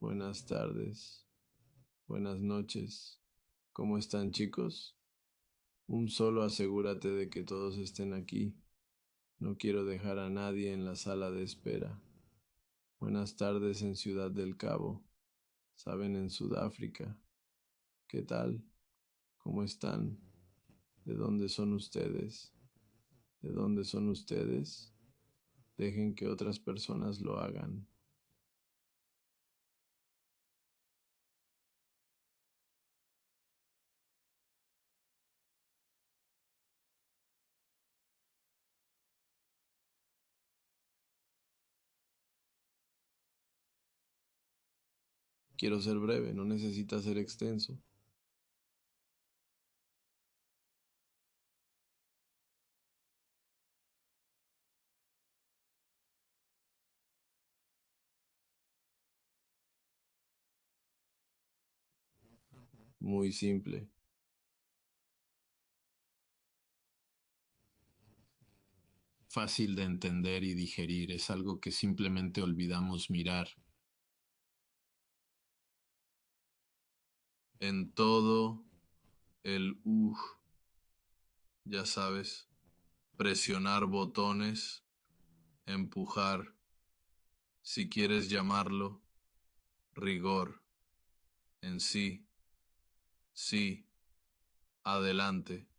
Buenas tardes, buenas noches. ¿Cómo están, chicos? Solo asegúrate de que todos estén aquí. No quiero dejar a nadie en la sala de espera. Buenas tardes en Ciudad del Cabo. Saben, en Sudáfrica. ¿Qué tal? ¿Cómo están? ¿De dónde son ustedes? ¿De dónde son ustedes? Dejen que otras personas lo hagan. Quiero ser breve, no necesita ser extenso. Muy simple. Fácil de entender y digerir, es algo que simplemente olvidamos mirar. En todo el ya sabes, presionar botones, empujar, si quieres llamarlo, rigor, en sí, sí, adelante,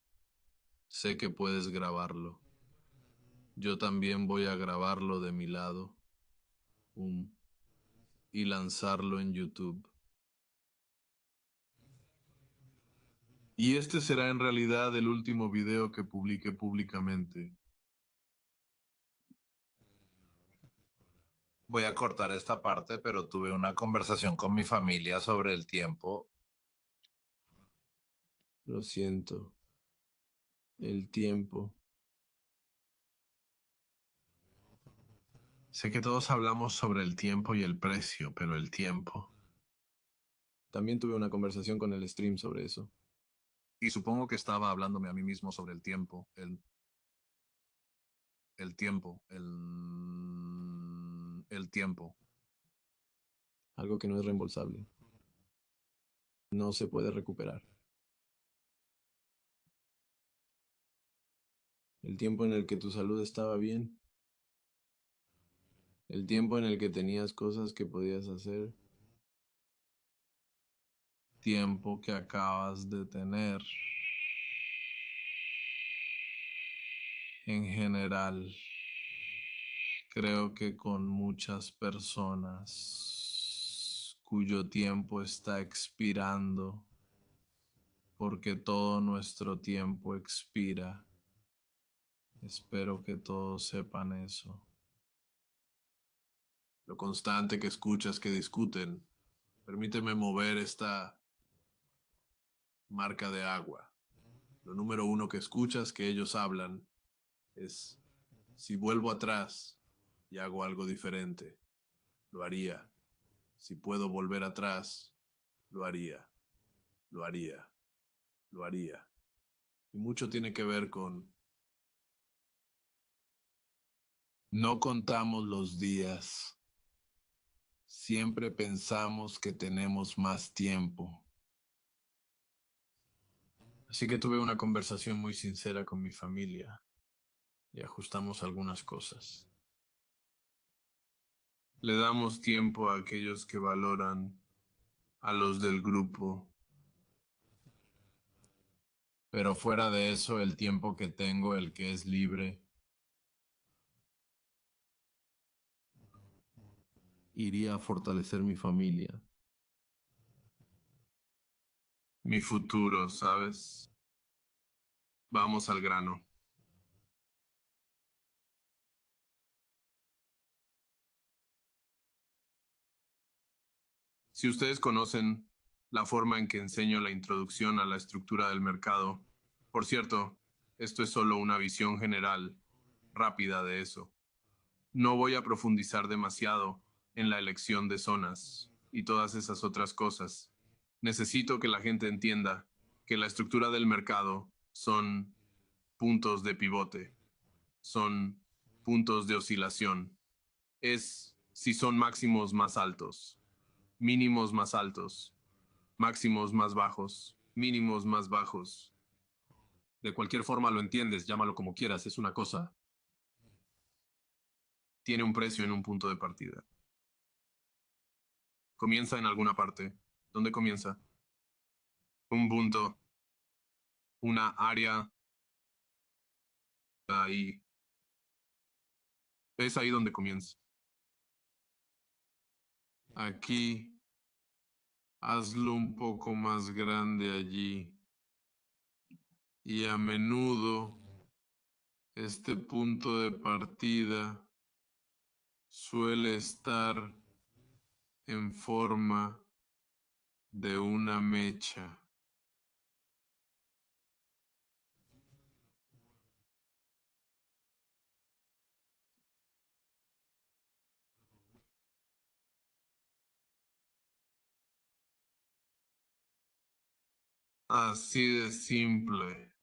sé que puedes grabarlo. Yo también voy a grabarlo de mi lado, y lanzarlo en YouTube. Y este será en realidad el último video que publique públicamente. Voy a cortar esta parte, pero tuve una conversación con mi familia sobre el tiempo. Lo siento, el tiempo. Sé que todos hablamos sobre el tiempo y el precio, pero el tiempo. También tuve una conversación con el stream sobre eso. Y supongo que estaba hablándome a mí mismo sobre el tiempo, el tiempo, el tiempo. Algo que no es reembolsable. No se puede recuperar. El tiempo en el que tu salud estaba bien. El tiempo en el que tenías cosas que podías hacer. Tiempo que acabas de tener. En general, creo que con muchas personas cuyo tiempo está expirando, porque todo nuestro tiempo expira. Espero que todos sepan eso. Lo constante que escuchas que discuten. Permíteme mover esta marca de agua. Lo número uno que escuchas que ellos hablan es, si vuelvo atrás y hago algo diferente, lo haría. Si puedo volver atrás, lo haría, lo haría, lo haría. Y mucho tiene que ver con, no contamos los días. Siempre pensamos que tenemos más tiempo. Así que tuve una conversación muy sincera con mi familia y ajustamos algunas cosas. Le damos tiempo a aquellos que valoran a los del grupo, pero fuera de eso, el tiempo que tengo, el que es libre, iría a fortalecer mi familia, mi futuro, ¿sabes? Vamos al grano. Si ustedes conocen la forma en que enseño la introducción a la estructura del mercado, por cierto, esto es solo una visión general, rápida de eso. No voy a profundizar demasiado en la elección de zonas y todas esas otras cosas. Necesito que la gente entienda que la estructura del mercado son puntos de pivote, son puntos de oscilación. Es si son máximos más altos. mínimos más altos, máximos más bajos, mínimos más bajos. De cualquier forma lo entiendes, llámalo como quieras, es una cosa. Tiene un precio en un punto de partida. Comienza en alguna parte. ¿Dónde comienza? Un punto, una área, ahí. Es ahí donde comienza. Aquí, hazlo un poco más grande allí. Y a menudo, este punto de partida suele estar en forma de una mecha. Así de simple.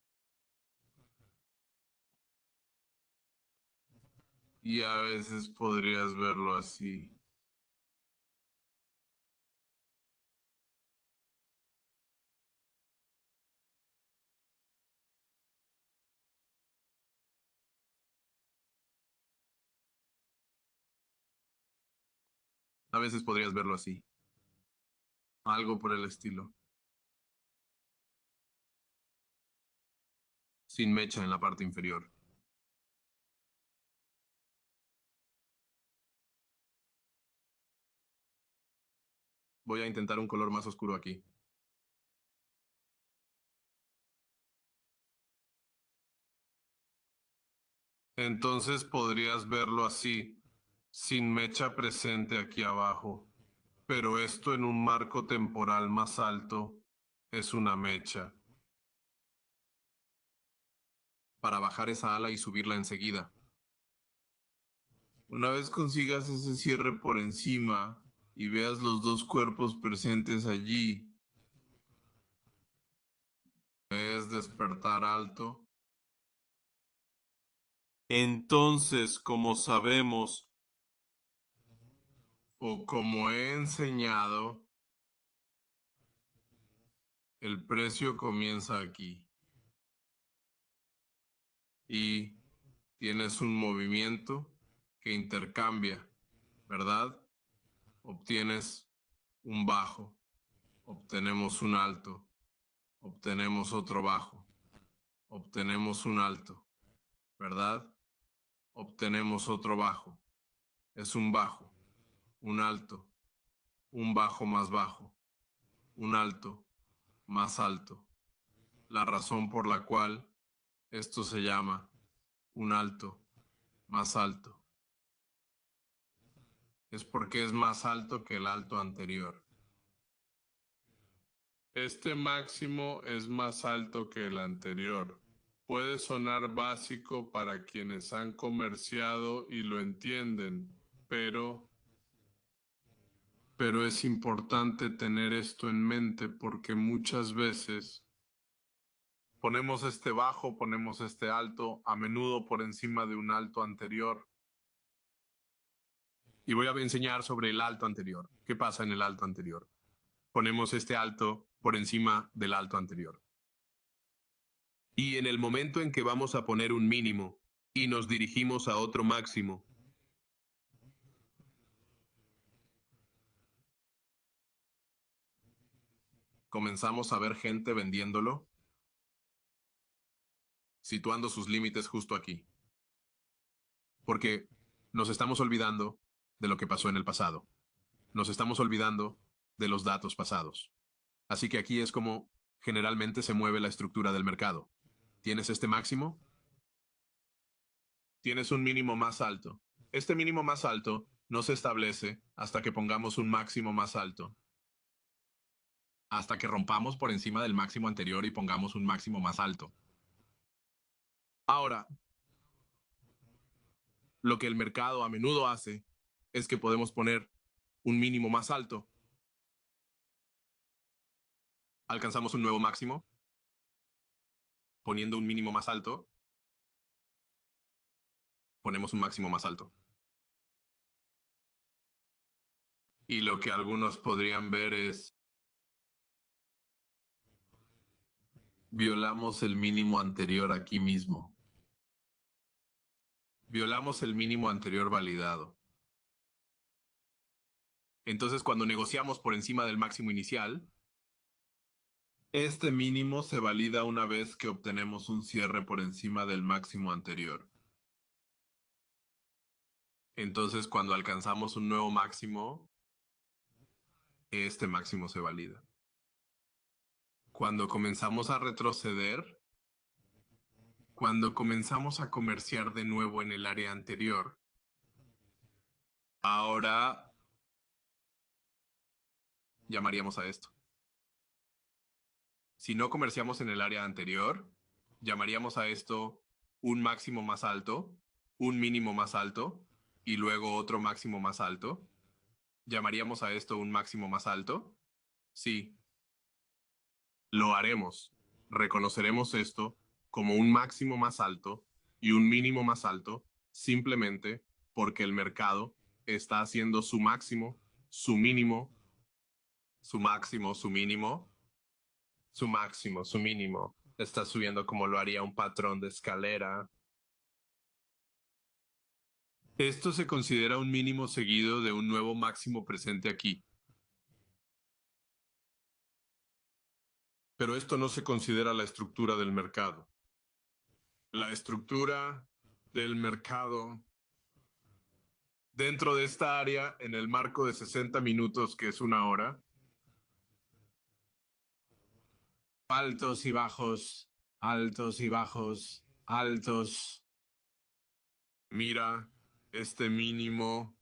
Y a veces podrías verlo así. A veces podrías verlo así. Algo por el estilo. Sin mecha en la parte inferior. Voy a intentar un color más oscuro aquí. Entonces podrías verlo así, sin mecha presente aquí abajo. Pero esto en un marco temporal más alto es una mecha. Para bajar esa ala y subirla enseguida. Una vez consigas ese cierre por encima y veas los dos cuerpos presentes allí, es despertar alto. Entonces, como sabemos, o como he enseñado, el precio comienza aquí. Y tienes un movimiento que intercambia, ¿verdad? Obtienes un bajo, obtenemos un alto, obtenemos otro bajo, obtenemos un alto, ¿verdad? Obtenemos otro bajo. Es un bajo, un alto, un bajo más bajo, un alto más alto. La razón por la cual esto se llama un alto más alto es porque es más alto que el alto anterior. Este máximo es más alto que el anterior. Puede sonar básico para quienes han comerciado y lo entienden, pero es importante tener esto en mente porque muchas veces ponemos este bajo, ponemos este alto, a menudo por encima de un alto anterior. Y voy a enseñar sobre el alto anterior. ¿Qué pasa en el alto anterior? Ponemos este alto por encima del alto anterior. Y en el momento en que vamos a poner un mínimo y nos dirigimos a otro máximo, comenzamos a ver gente vendiéndolo, situando sus límites justo aquí. Porque nos estamos olvidando de lo que pasó en el pasado. Nos estamos olvidando de los datos pasados. Así que aquí es como generalmente se mueve la estructura del mercado. Tienes este máximo, tienes un mínimo más alto. Este mínimo más alto no se establece hasta que pongamos un máximo más alto. Hasta que rompamos por encima del máximo anterior y pongamos un máximo más alto. Ahora, lo que el mercado a menudo hace es que podemos poner un mínimo más alto. Alcanzamos un nuevo máximo, poniendo un mínimo más alto, ponemos un máximo más alto. Y lo que algunos podrían ver es: violamos el mínimo anterior aquí mismo. Violamos el mínimo anterior validado. Entonces, cuando negociamos por encima del máximo inicial, este mínimo se valida una vez que obtenemos un cierre por encima del máximo anterior. Entonces, cuando alcanzamos un nuevo máximo, este máximo se valida. Cuando comenzamos a retroceder, cuando comenzamos a comerciar de nuevo en el área anterior, ahora llamaríamos a esto. Si no comerciamos en el área anterior, llamaríamos a esto un máximo más alto, un mínimo más alto y luego otro máximo más alto. ¿Llamaríamos a esto un máximo más alto? Sí. Lo haremos. Reconoceremos esto como un máximo más alto y un mínimo más alto simplemente porque el mercado está haciendo su máximo, su mínimo, su máximo, su mínimo, su máximo, su mínimo. Está subiendo como lo haría un patrón de escalera. Esto se considera un mínimo seguido de un nuevo máximo presente aquí. Pero esto no se considera la estructura del mercado. La estructura del mercado dentro de esta área, en el marco de 60 minutos, que es una hora, altos y bajos, altos y bajos, altos. Mira este mínimo.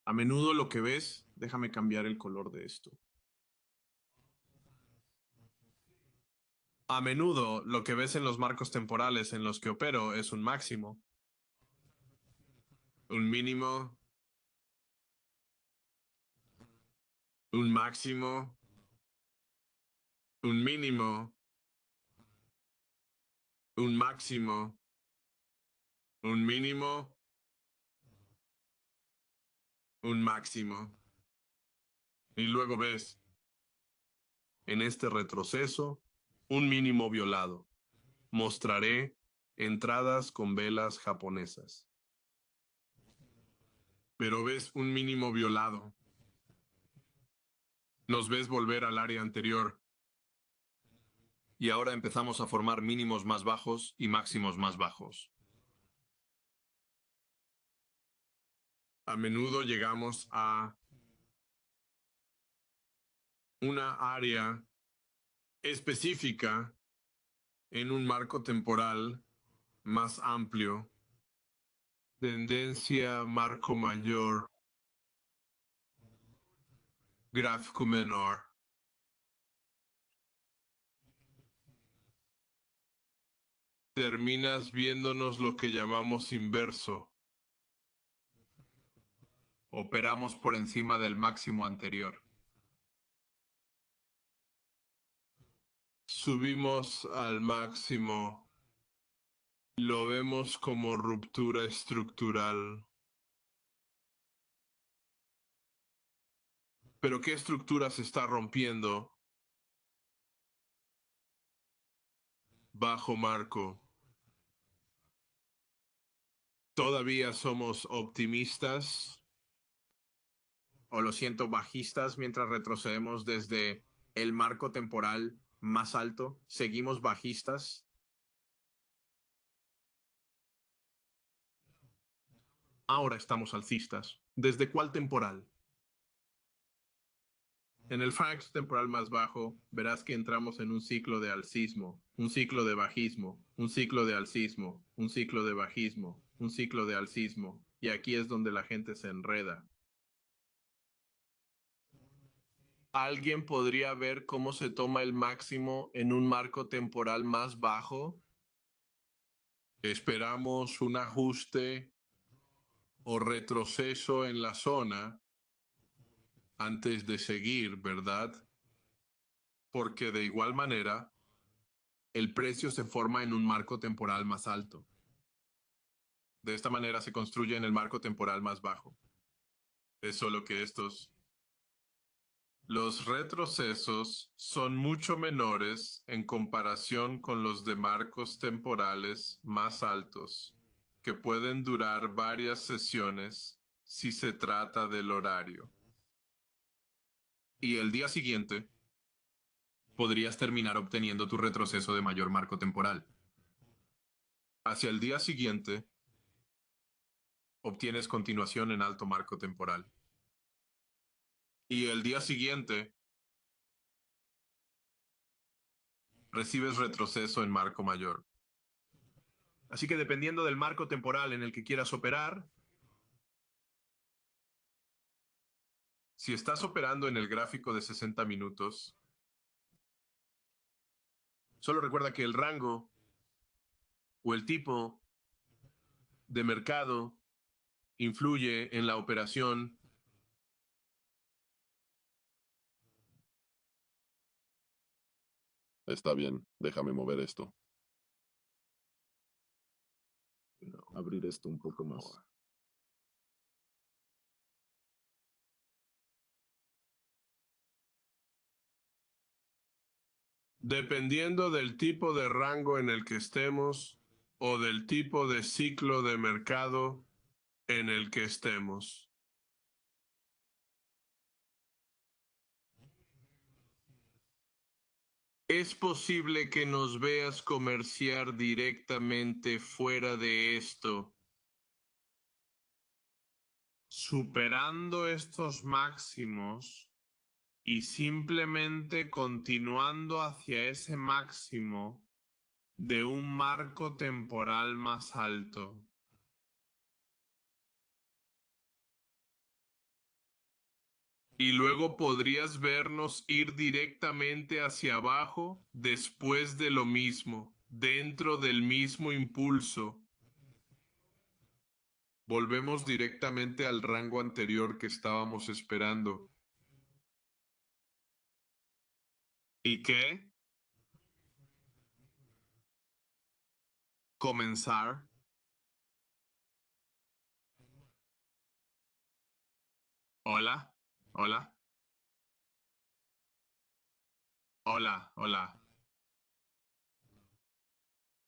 A menudo lo que ves, déjame cambiar el color de esto. A menudo lo que ves en los marcos temporales en los que opero es un máximo, un mínimo, un máximo, un mínimo, un máximo, un mínimo, un máximo. Y luego ves en este retroceso un mínimo violado. Mostraré entradas con velas japonesas. Pero ves un mínimo violado. Nos ves volver al área anterior. Y ahora empezamos a formar mínimos más bajos y máximos más bajos. A menudo llegamos a una área específica en un marco temporal más amplio. Tendencia marco mayor. Gráfico menor. Terminas viéndonos lo que llamamos inverso. Operamos por encima del máximo anterior. Subimos al máximo. Lo vemos como ruptura estructural. ¿Pero qué estructura se está rompiendo? Bajo marco. Todavía somos optimistas, o lo siento, bajistas, mientras retrocedemos desde el marco temporal más alto. Seguimos bajistas. Ahora estamos alcistas. ¿Desde cuál temporal? En el fax temporal más bajo, verás que entramos en un ciclo de alcismo, un ciclo de bajismo, un ciclo de alcismo, un ciclo de bajismo, un ciclo de alcismo, y aquí es donde la gente se enreda. ¿Alguien podría ver cómo se toma el máximo en un marco temporal más bajo? Esperamos un ajuste o retroceso en la zona antes de seguir, ¿verdad? Porque de igual manera, el precio se forma en un marco temporal más alto. De esta manera se construye en el marco temporal más bajo. Es solo que los retrocesos son mucho menores en comparación con los de marcos temporales más altos, que pueden durar varias sesiones si se trata del horario. Y el día siguiente, podrías terminar obteniendo tu retroceso de mayor marco temporal. Hacia el día siguiente, obtienes continuación en alto marco temporal. Y el día siguiente, recibes retroceso en marco mayor. Así que dependiendo del marco temporal en el que quieras operar, si estás operando en el gráfico de 60 minutos, solo recuerda que el rango o el tipo de mercado influye en la operación. Está bien, déjame mover esto. Abrir esto un poco más. Dependiendo del tipo de rango en el que estemos o del tipo de ciclo de mercado en el que estemos. Es posible que nos veas comerciar directamente fuera de esto, superando estos máximos y simplemente continuando hacia ese máximo de un marco temporal más alto. Y luego podrías vernos ir directamente hacia abajo después de lo mismo, dentro del mismo impulso. Volvemos directamente al rango anterior que estábamos esperando. ¿Y qué? Comenzar. Hola, hola. Hola, hola.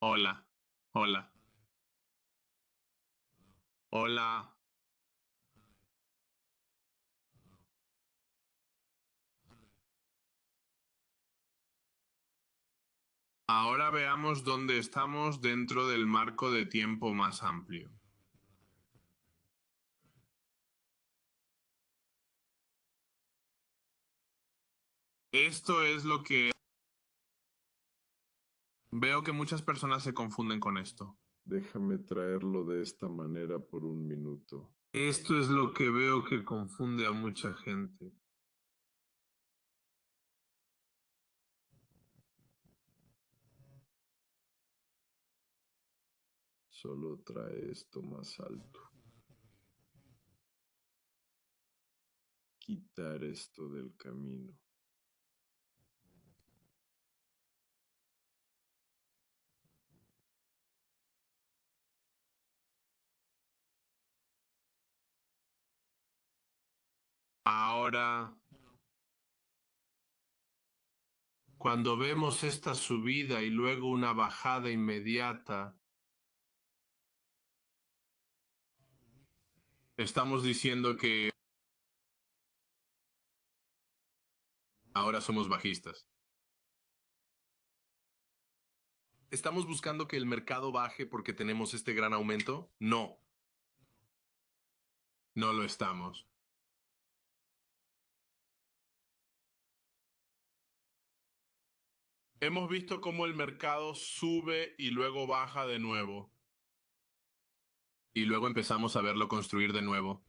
Hola, hola. Hola. Ahora veamos dónde estamos dentro del marco de tiempo más amplio. Esto es lo que veo que muchas personas se confunden con esto. Déjame traerlo de esta manera por un minuto. Esto es lo que veo que confunde a mucha gente. Solo trae esto más alto. Quitar esto del camino. Ahora, cuando vemos esta subida y luego una bajada inmediata, estamos diciendo que ahora somos bajistas. ¿Estamos buscando que el mercado baje porque tenemos este gran aumento? No. No lo estamos. Hemos visto cómo el mercado sube y luego baja de nuevo. Y luego empezamos a verlo construir de nuevo.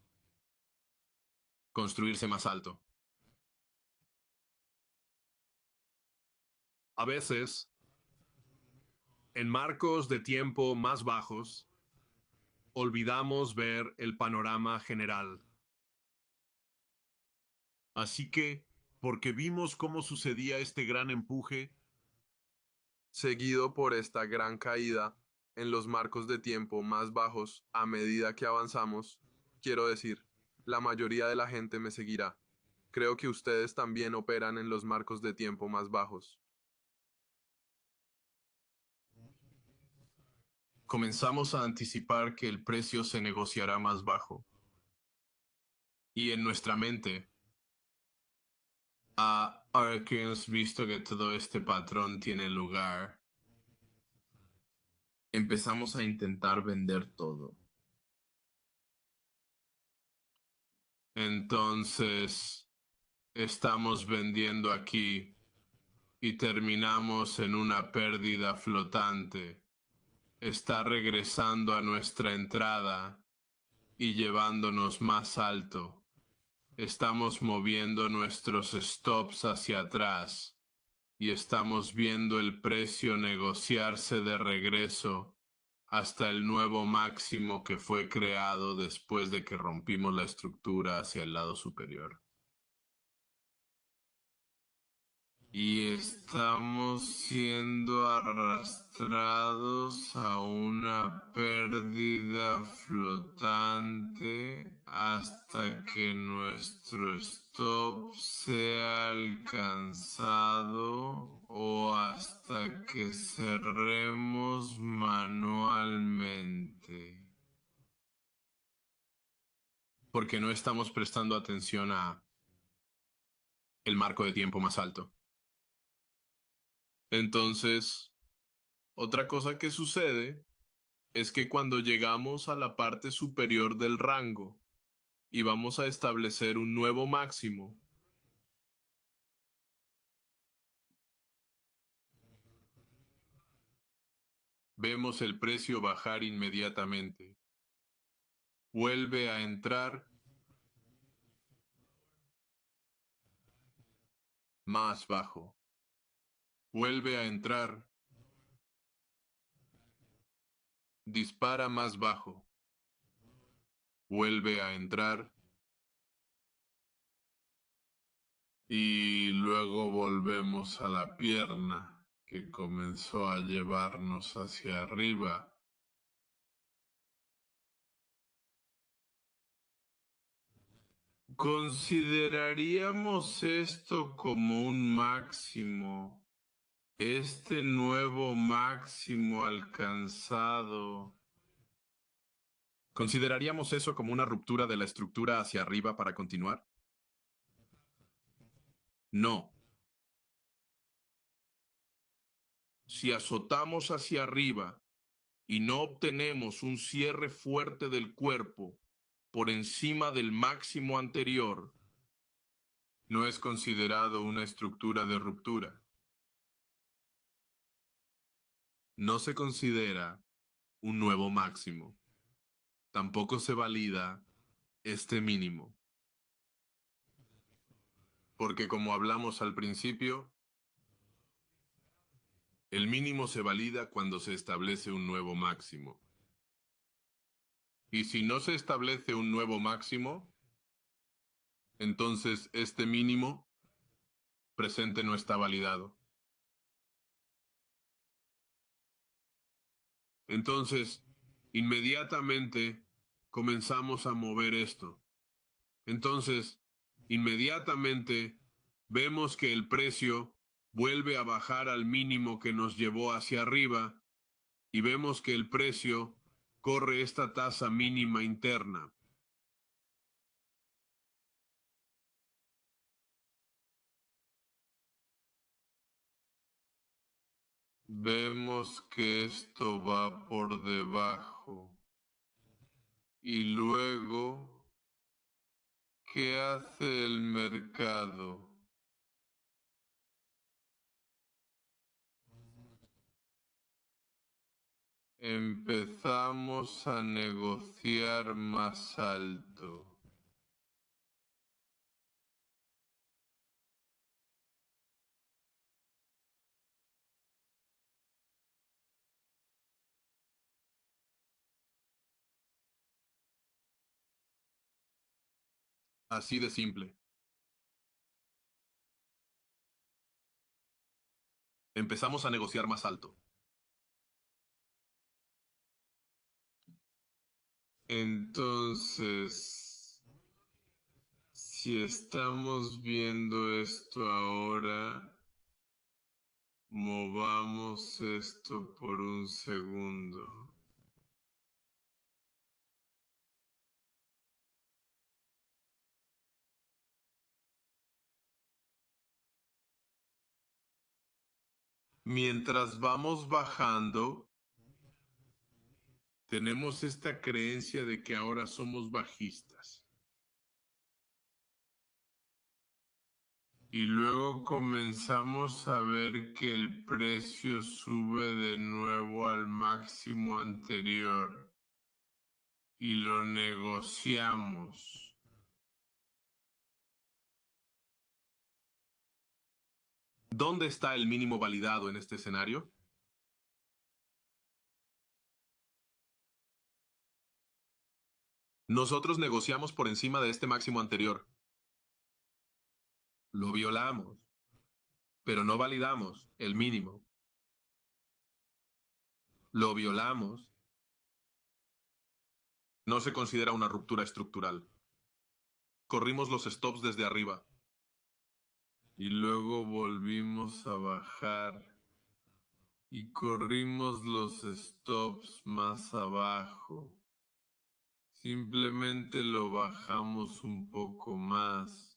Construirse más alto. A veces, en marcos de tiempo más bajos, olvidamos ver el panorama general. Así que, porque vimos cómo sucedía este gran empuje, seguido por esta gran caída en los marcos de tiempo más bajos a medida que avanzamos, quiero decir, La mayoría de la gente me seguirá. Creo que ustedes también operan en los marcos de tiempo más bajos. Comenzamos a anticipar que el precio se negociará más bajo. Y en nuestra mente, ahora que hemos visto que todo este patrón tiene lugar, empezamos a intentar vender todo. Entonces, estamos vendiendo aquí y terminamos en una pérdida flotante. Está regresando a nuestra entrada y llevándonos más alto. Estamos moviendo nuestros stops hacia atrás y estamos viendo el precio negociarse de regreso hasta el nuevo máximo que fue creado después de que rompimos la estructura hacia el lado superior. Y estamos siendo arrastrados a una pérdida flotante hasta que nuestro stop sea alcanzado o hasta que cerremos manualmente. Porque no estamos prestando atención a el marco de tiempo más alto. Entonces, otra cosa que sucede es que cuando llegamos a la parte superior del rango y vamos a establecer un nuevo máximo, vemos el precio bajar inmediatamente. Vuelve a entrar más bajo. Vuelve a entrar. Dispara más bajo. Vuelve a entrar. Y luego volvemos a la pierna que comenzó a llevarnos hacia arriba. ¿Consideraríamos esto como un máximo? Este nuevo máximo alcanzado. ¿Consideraríamos eso como una ruptura de la estructura hacia arriba para continuar? No. Si azotamos hacia arriba y no obtenemos un cierre fuerte del cuerpo por encima del máximo anterior, no es considerado una estructura de ruptura. No se considera un nuevo máximo. Tampoco se valida este mínimo. Porque como hablamos al principio, el mínimo se valida cuando se establece un nuevo máximo. Y si no se establece un nuevo máximo, entonces este mínimo presente no está validado. Entonces, inmediatamente comenzamos a mover esto. Entonces, inmediatamente vemos que el precio vuelve a bajar al mínimo que nos llevó hacia arriba y vemos que el precio corre esta tasa mínima interna. Vemos que esto va por debajo. Y luego, ¿qué hace el mercado? Empezamos a negociar más alto. Así de simple. Empezamos a negociar más alto. Entonces, Si estamos viendo esto ahora, movamos esto por un segundo. Mientras vamos bajando, tenemos esta creencia de que ahora somos bajistas. Y luego comenzamos a ver que el precio sube de nuevo al máximo anterior y lo negociamos. ¿Dónde está el mínimo validado en este escenario? Nosotros negociamos por encima de este máximo anterior. Lo violamos, pero no validamos el mínimo. Lo violamos. No se considera una ruptura estructural. Corrimos los stops desde arriba. Y luego volvimos a bajar. Y corrimos los stops más abajo. Simplemente lo bajamos un poco más.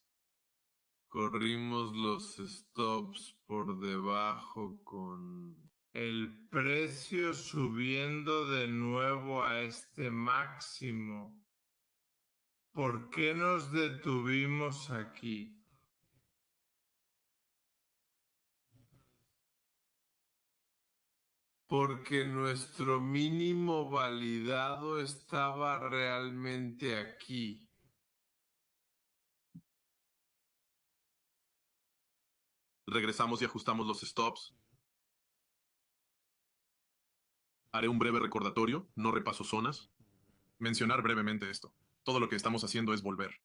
Corrimos los stops por debajo con el precio subiendo de nuevo a este máximo. ¿Por qué nos detuvimos aquí? Porque nuestro mínimo validado estaba realmente aquí. Regresamos y ajustamos los stops. Haré un breve recordatorio, no repaso zonas. Mencionar brevemente esto. Todo lo que estamos haciendo es volver.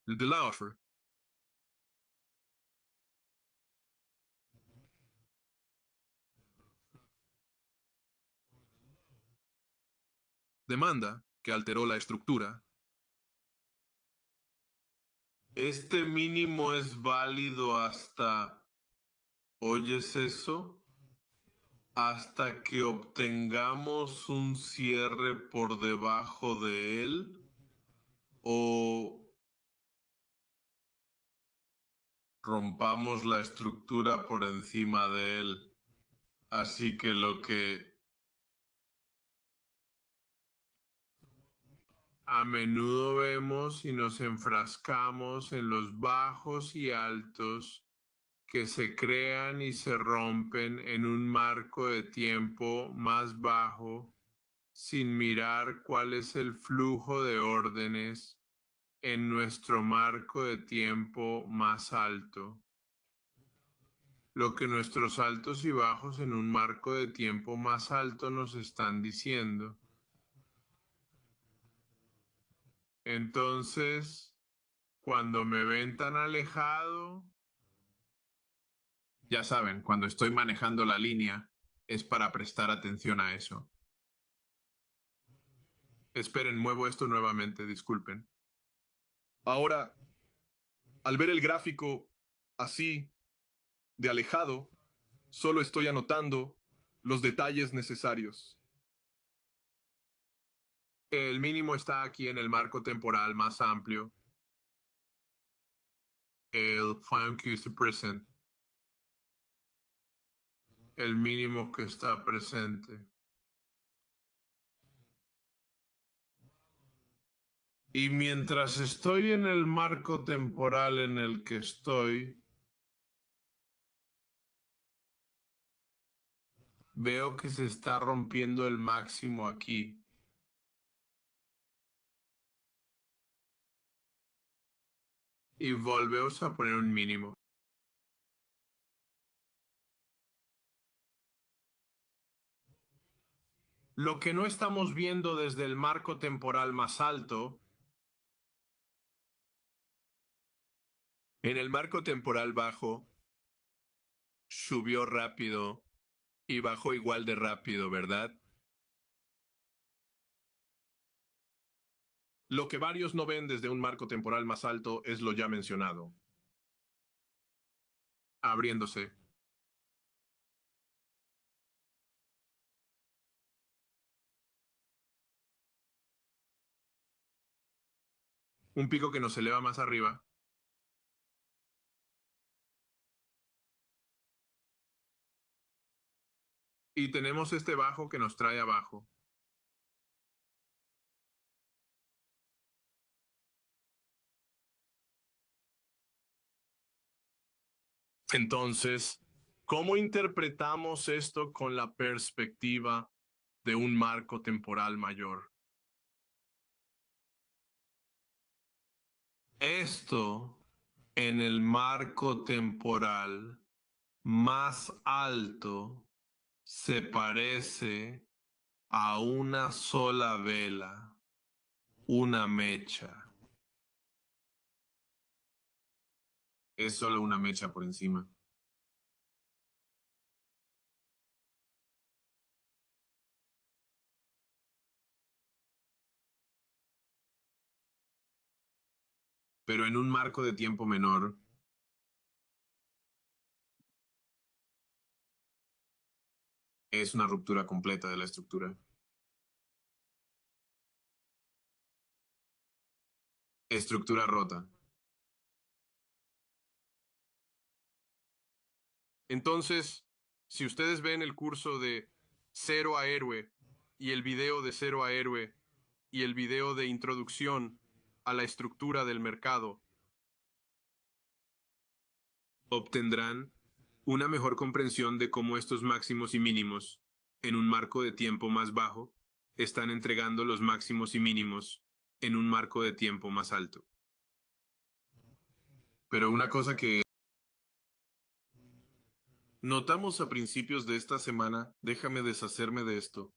El de la offer. Demanda que alteró la estructura. Este mínimo es válido hasta... ¿Oyes eso? Hasta que obtengamos un cierre por debajo de él o rompamos la estructura por encima de él. Así que lo que a menudo vemos y nos enfrascamos en los bajos y altos que se crean y se rompen en un marco de tiempo más bajo sin mirar cuál es el flujo de órdenes en nuestro marco de tiempo más alto. Lo que nuestros altos y bajos en un marco de tiempo más alto nos están diciendo. Entonces, cuando me ven tan alejado, ya saben, cuando estoy manejando la línea, es para prestar atención a eso. Esperen, muevo esto nuevamente, disculpen. Ahora, al ver el gráfico así, de alejado, solo estoy anotando los detalles necesarios. El mínimo está aquí en el marco temporal más amplio. El Prime Q present. El mínimo que está presente. Y mientras estoy en el marco temporal en el que estoy, veo que se está rompiendo el máximo aquí. Y volvemos a poner un mínimo. Lo que no estamos viendo desde el marco temporal más alto, en el marco temporal bajo, subió rápido y bajó igual de rápido, ¿verdad? Lo que varios no ven desde un marco temporal más alto es lo ya mencionado. Abriéndose. Un pico que nos eleva más arriba. Y tenemos este bajo que nos trae abajo. Entonces, ¿cómo interpretamos esto con la perspectiva de un marco temporal mayor? Esto en el marco temporal más alto se parece a una sola vela, una mecha. Es solo una mecha por encima. Pero en un marco de tiempo menor, es una ruptura completa de la estructura. Estructura rota. Entonces, si ustedes ven el curso de Cero a Héroe y el video de Cero a Héroe y el video de introducción a la estructura del mercado, obtendrán una mejor comprensión de cómo estos máximos y mínimos, en un marco de tiempo más bajo, están entregando los máximos y mínimos en un marco de tiempo más alto. Pero una cosa que notamos a principios de esta semana, déjame deshacerme de esto.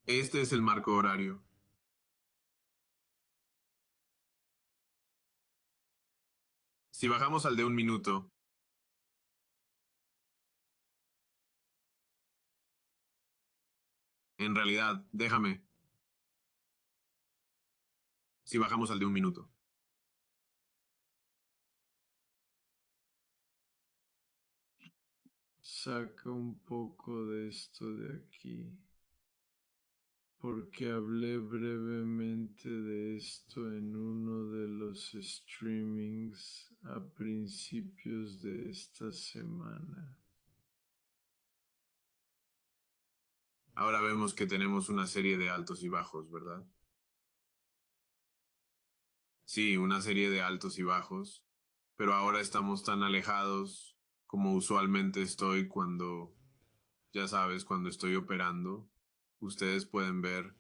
Este es el marco horario. Si bajamos al de un minuto, en realidad, déjame. Si bajamos al de un minuto. Saca un poco de esto de aquí, porque hablé brevemente de esto en uno de los streamings a principios de esta semana. Ahora vemos que tenemos una serie de altos y bajos, ¿verdad? Sí, una serie de altos y bajos, pero ahora estamos tan alejados como usualmente estoy cuando, ya sabes, cuando estoy operando. Ustedes pueden ver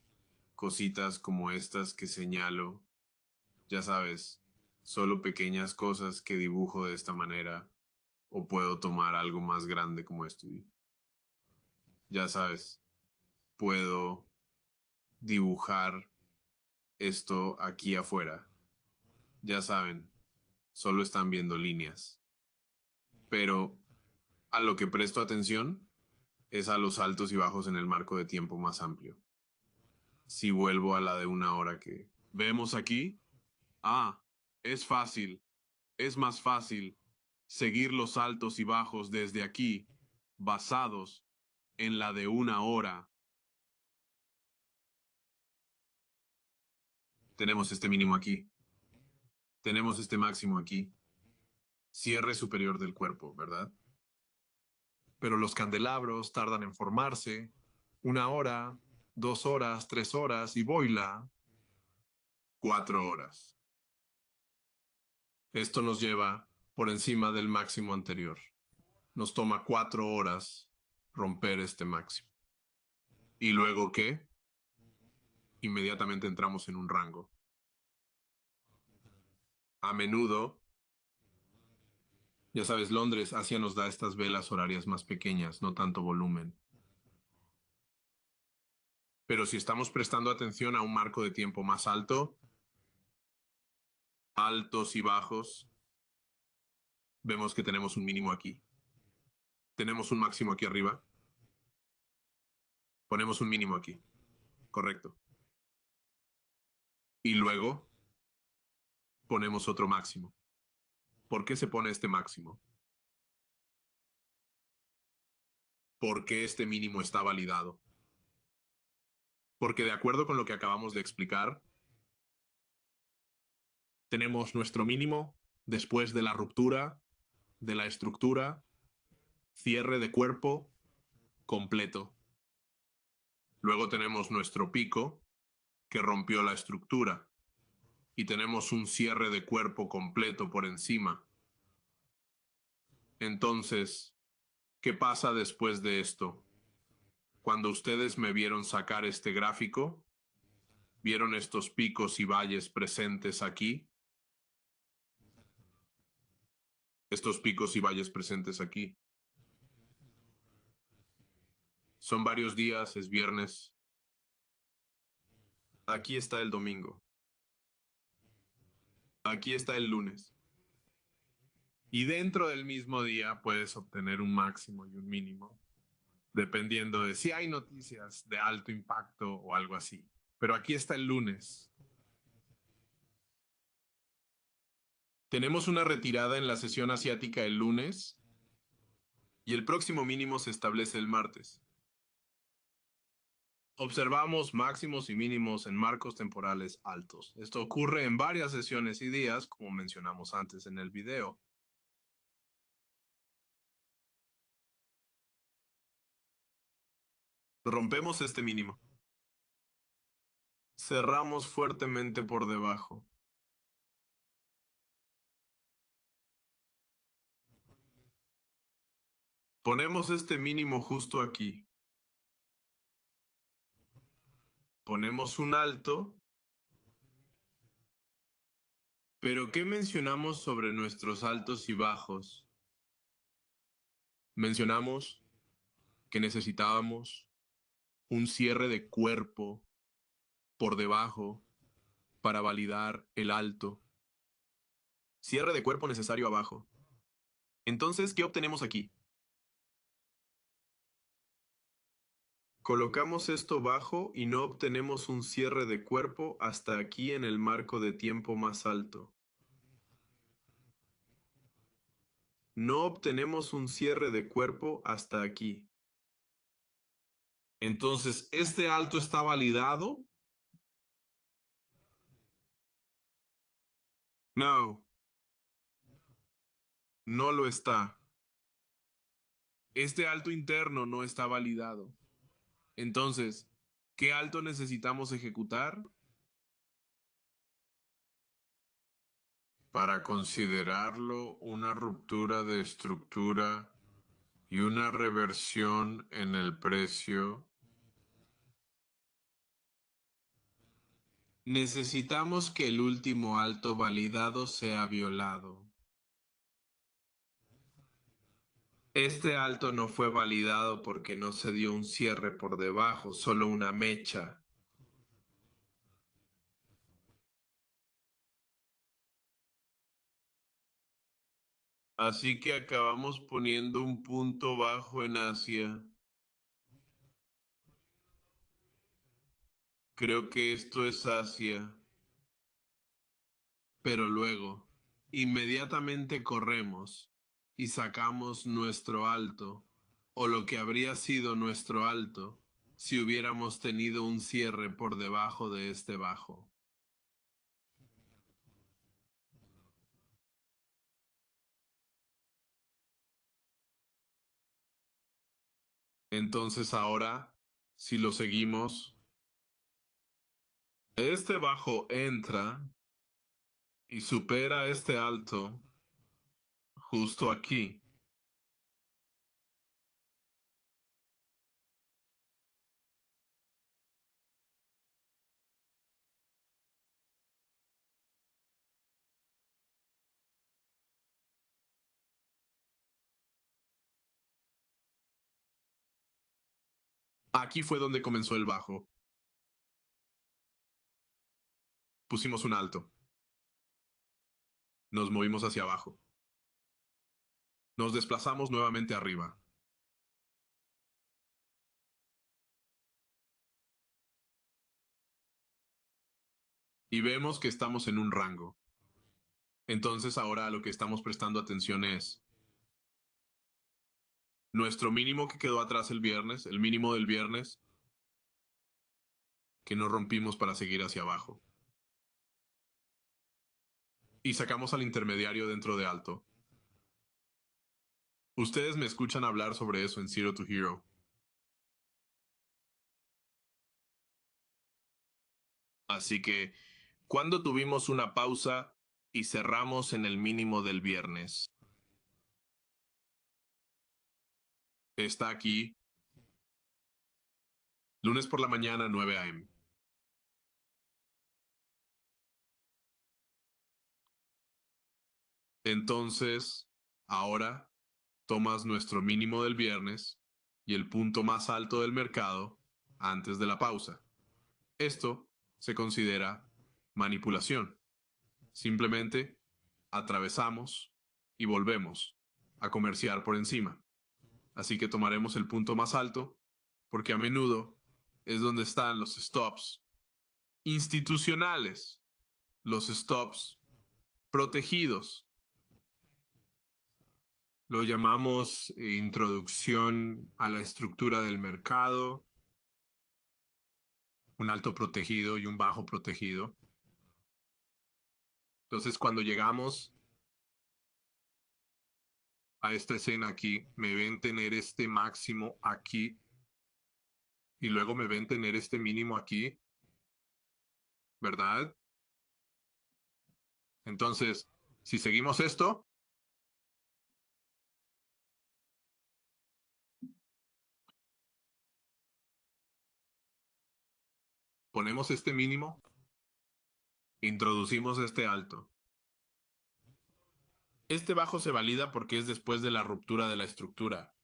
cositas como estas que señalo, ya sabes, solo pequeñas cosas que dibujo de esta manera, o puedo tomar algo más grande como esto. Ya sabes, puedo dibujar esto aquí afuera. Ya saben, solo están viendo líneas. Pero a lo que presto atención es a los altos y bajos en el marco de tiempo más amplio. Si vuelvo a la de una hora que vemos aquí, es fácil, es más fácil seguir los altos y bajos desde aquí, basados en la de una hora. Tenemos este mínimo aquí. Tenemos este máximo aquí. Cierre superior del cuerpo, ¿verdad? Pero los candelabros tardan en formarse. 1 hora, 2 horas, 3 horas y boila. 4 horas. Esto nos lleva por encima del máximo anterior. Nos toma 4 horas romper este máximo. ¿Y luego qué? Inmediatamente entramos en un rango. A menudo, ya sabes, Londres, Asia nos da estas velas horarias más pequeñas, no tanto volumen. Pero si estamos prestando atención a un marco de tiempo más alto, altos y bajos, vemos que tenemos un mínimo aquí. Tenemos un máximo aquí arriba. Ponemos un mínimo aquí. Correcto. Y luego ponemos otro máximo. ¿Por qué se pone este máximo? ¿Por qué este mínimo está validado? Porque de acuerdo con lo que acabamos de explicar, tenemos nuestro mínimo después de la ruptura de la estructura, cierre de cuerpo completo. Luego tenemos nuestro pico que rompió la estructura y tenemos un cierre de cuerpo completo por encima. Entonces, ¿qué pasa después de esto? Cuando ustedes me vieron sacar este gráfico, ¿vieron estos picos y valles presentes aquí? Estos picos y valles presentes aquí. Son varios días, es viernes. Aquí está el domingo. Aquí está el lunes. Y dentro del mismo día puedes obtener un máximo y un mínimo, dependiendo de si hay noticias de alto impacto o algo así. Pero aquí está el lunes. Tenemos una retirada en la sesión asiática el lunes y el próximo mínimo se establece el martes. Observamos máximos y mínimos en marcos temporales altos. Esto ocurre en varias sesiones y días, como mencionamos antes en el video. Rompemos este mínimo. Cerramos fuertemente por debajo. Ponemos este mínimo justo aquí. Ponemos un alto. Pero ¿qué mencionamos sobre nuestros altos y bajos? Mencionamos que necesitábamos un cierre de cuerpo por debajo para validar el alto. Cierre de cuerpo necesario abajo. Entonces, ¿qué obtenemos aquí? Colocamos esto bajo y no obtenemos un cierre de cuerpo hasta aquí en el marco de tiempo más alto. No obtenemos un cierre de cuerpo hasta aquí. Entonces, ¿este alto está validado? No. No lo está. Este alto interno no está validado. Entonces, ¿qué alto necesitamos ejecutar? Para considerarlo una ruptura de estructura y una reversión en el precio, necesitamos que el último alto validado sea violado. Este alto no fue validado porque no se dio un cierre por debajo, solo una mecha. Así que acabamos poniendo un punto bajo en Asia. Creo que esto es Asia. Pero luego, inmediatamente corremos y sacamos nuestro alto, o lo que habría sido nuestro alto, si hubiéramos tenido un cierre por debajo de este bajo. Entonces ahora, si lo seguimos, este bajo entra y supera este alto justo aquí. Aquí fue donde comenzó el bajo. Pusimos un alto. Nos movimos hacia abajo. Nos desplazamos nuevamente arriba. y vemos que estamos en un rango. Entonces ahora a lo que estamos prestando atención es nuestro mínimo que quedó atrás el viernes, el mínimo del viernes, que no rompimos para seguir hacia abajo. Y sacamos al intermediario dentro de alto. Ustedes me escuchan hablar sobre eso en Zero to Hero. Así que, ¿cuándo tuvimos una pausa y cerramos en el mínimo del viernes? Está aquí. Lunes por la mañana, 9 a.m. Entonces, ahora tomas nuestro mínimo del viernes y el punto más alto del mercado antes de la pausa. Esto se considera manipulación. Simplemente atravesamos y volvemos a comerciar por encima. Así que tomaremos el punto más alto porque a menudo es donde están los stops institucionales, los stops protegidos. Lo llamamos introducción a la estructura del mercado, un alto protegido y un bajo protegido. Entonces, cuando llegamos a esta escena aquí, me ven tener este máximo aquí y luego me ven tener este mínimo aquí, ¿verdad? Entonces, si seguimos esto, ponemos este mínimo, introducimos este alto. Este bajo se valida porque es después de la ruptura de la estructura.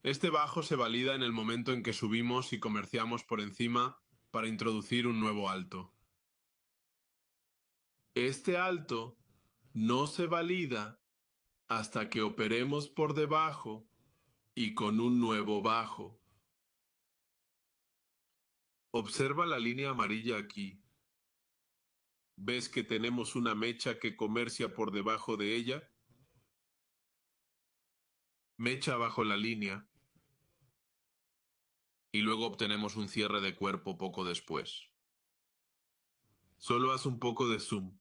Este bajo se valida en el momento en que subimos y comerciamos por encima para introducir un nuevo alto. Este alto no se valida hasta que operemos por debajo y con un nuevo bajo. Observa la línea amarilla aquí. ¿Ves que tenemos una mecha que comercia por debajo de ella? Mecha bajo la línea. Y luego obtenemos un cierre de cuerpo poco después. Solo haz un poco de zoom.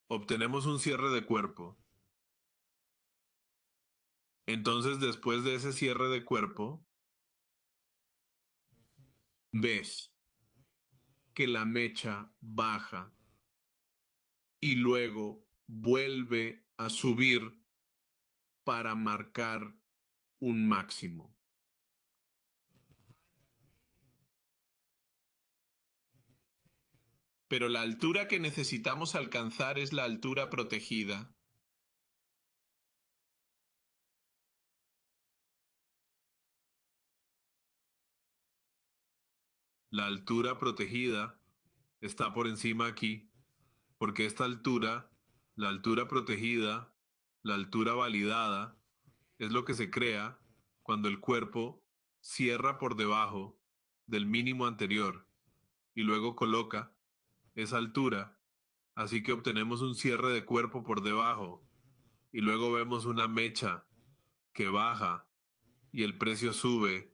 Obtenemos un cierre de cuerpo. Entonces, después de ese cierre de cuerpo, ves que la mecha baja y luego vuelve a subir para marcar un máximo. Pero la altura que necesitamos alcanzar es la altura protegida. La altura protegida está por encima aquí, porque esta altura, la altura protegida, la altura validada, es lo que se crea cuando el cuerpo cierra por debajo del mínimo anterior y luego coloca esa altura, así que obtenemos un cierre de cuerpo por debajo y luego vemos una mecha que baja y el precio sube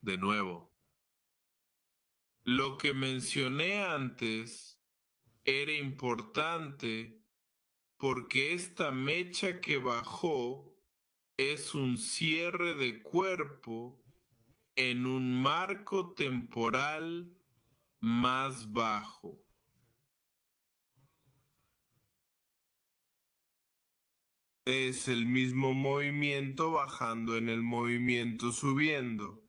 de nuevo. Lo que mencioné antes era importante porque esta mecha que bajó es un cierre de cuerpo en un marco temporal más bajo. Es el mismo movimiento bajando en el movimiento subiendo.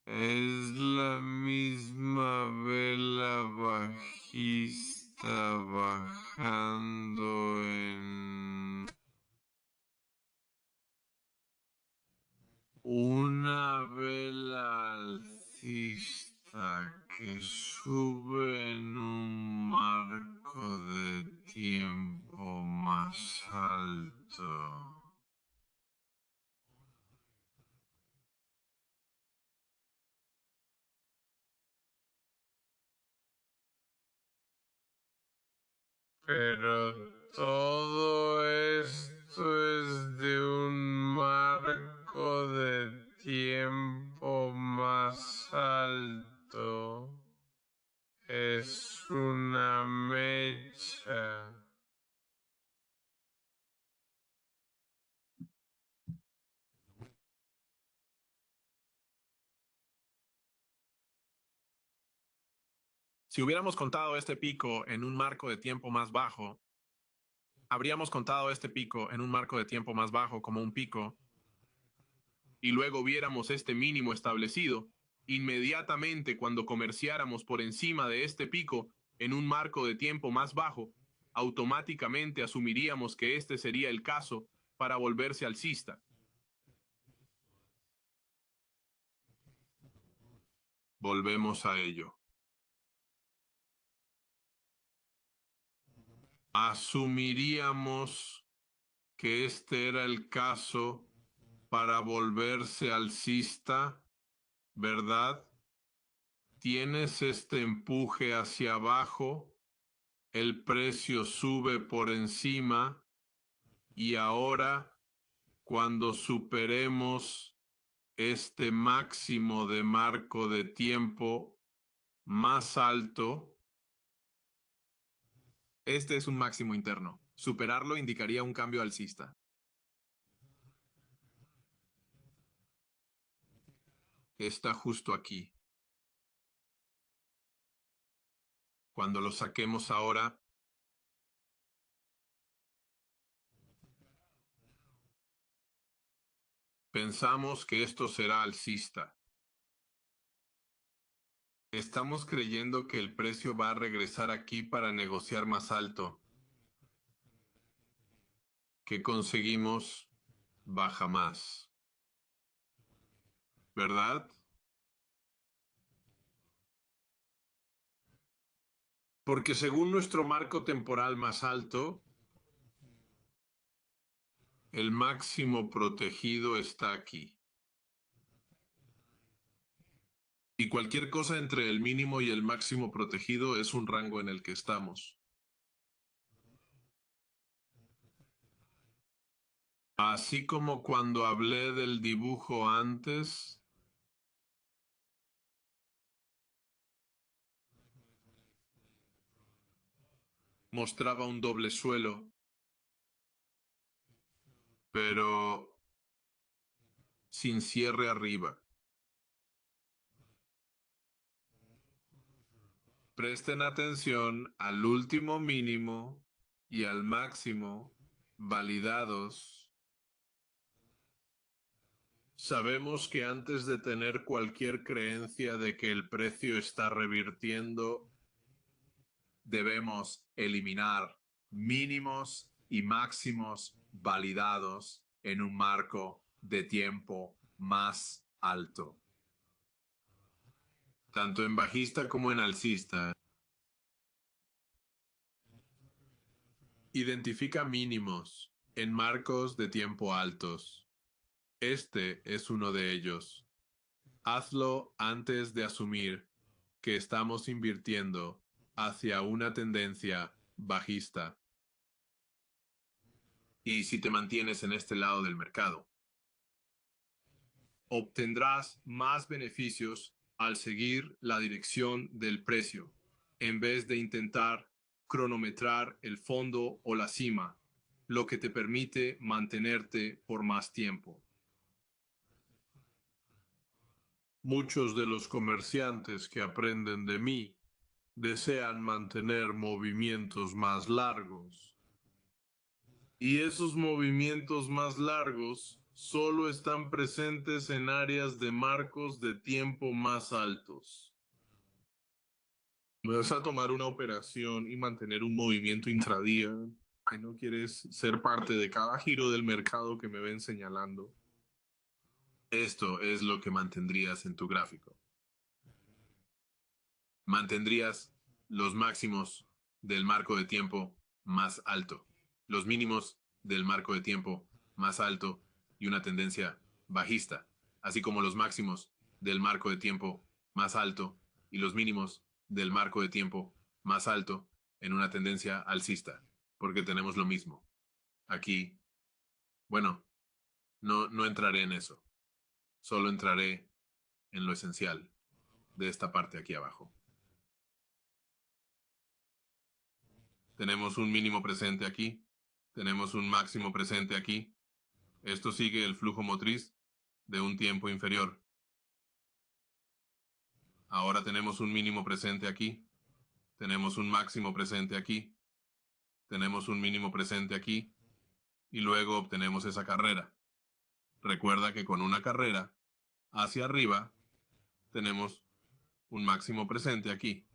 Es la misma vela bajista bajando en una vela alcista que sube en un marco de tiempo más alto. Pero todo esto es de un marco de tiempo más alto. Es una mecha. Si hubiéramos contado este pico en un marco de tiempo más bajo, habríamos contado este pico en un marco de tiempo más bajo como un pico, y luego viéramos este mínimo establecido, inmediatamente cuando comerciáramos por encima de este pico en un marco de tiempo más bajo, automáticamente asumiríamos que este sería el caso para volverse alcista. Volvemos a ello. Asumiríamos que este era el caso para volverse alcista, ¿verdad? Tienes este empuje hacia abajo, el precio sube por encima y ahora, cuando superemos este máximo de marco de tiempo más alto, este es un máximo interno. Superarlo indicaría un cambio alcista. Está justo aquí. Cuando lo saquemos ahora, pensamos que esto será alcista. Estamos creyendo que el precio va a regresar aquí para negociar más alto. ¿Qué conseguimos? Baja más. ¿Verdad? Porque según nuestro marco temporal más alto, el máximo protegido está aquí. Y cualquier cosa entre el mínimo y el máximo protegido es un rango en el que estamos. Así como cuando hablé del dibujo antes, mostraba un doble suelo, pero sin cierre arriba. Presten atención al último mínimo y al máximo validados. Sabemos que antes de tener cualquier creencia de que el precio está revirtiendo, debemos eliminar mínimos y máximos validados en un marco de tiempo más alto. Tanto en bajista como en alcista. Identifica mínimos en marcos de tiempo altos. Este es uno de ellos. Hazlo antes de asumir que estamos invirtiendo hacia una tendencia bajista. Y si te mantienes en este lado del mercado, obtendrás más beneficios al seguir la dirección del precio, en vez de intentar cronometrar el fondo o la cima, lo que te permite mantenerte por más tiempo. Muchos de los comerciantes que aprenden de mí desean mantener movimientos más largos. Y esos movimientos más largos solo están presentes en áreas de marcos de tiempo más altos. ¿Vas a tomar una operación y mantener un movimiento intradía? ¿Y no quieres ser parte de cada giro del mercado que me ven señalando? Esto es lo que mantendrías en tu gráfico. Mantendrías los máximos del marco de tiempo más alto, los mínimos del marco de tiempo más alto y una tendencia bajista, así como los máximos del marco de tiempo más alto y los mínimos del marco de tiempo más alto en una tendencia alcista, porque tenemos lo mismo. Aquí, bueno, no entraré en eso. Solo entraré en lo esencial de esta parte aquí abajo. Tenemos un mínimo presente aquí. Tenemos un máximo presente aquí. Esto sigue el flujo motriz de un tiempo inferior. Ahora tenemos un mínimo presente aquí. Tenemos un máximo presente aquí. Tenemos un mínimo presente aquí. Y luego obtenemos esa carrera. Recuerda que con una carrera hacia arriba tenemos un máximo presente aquí.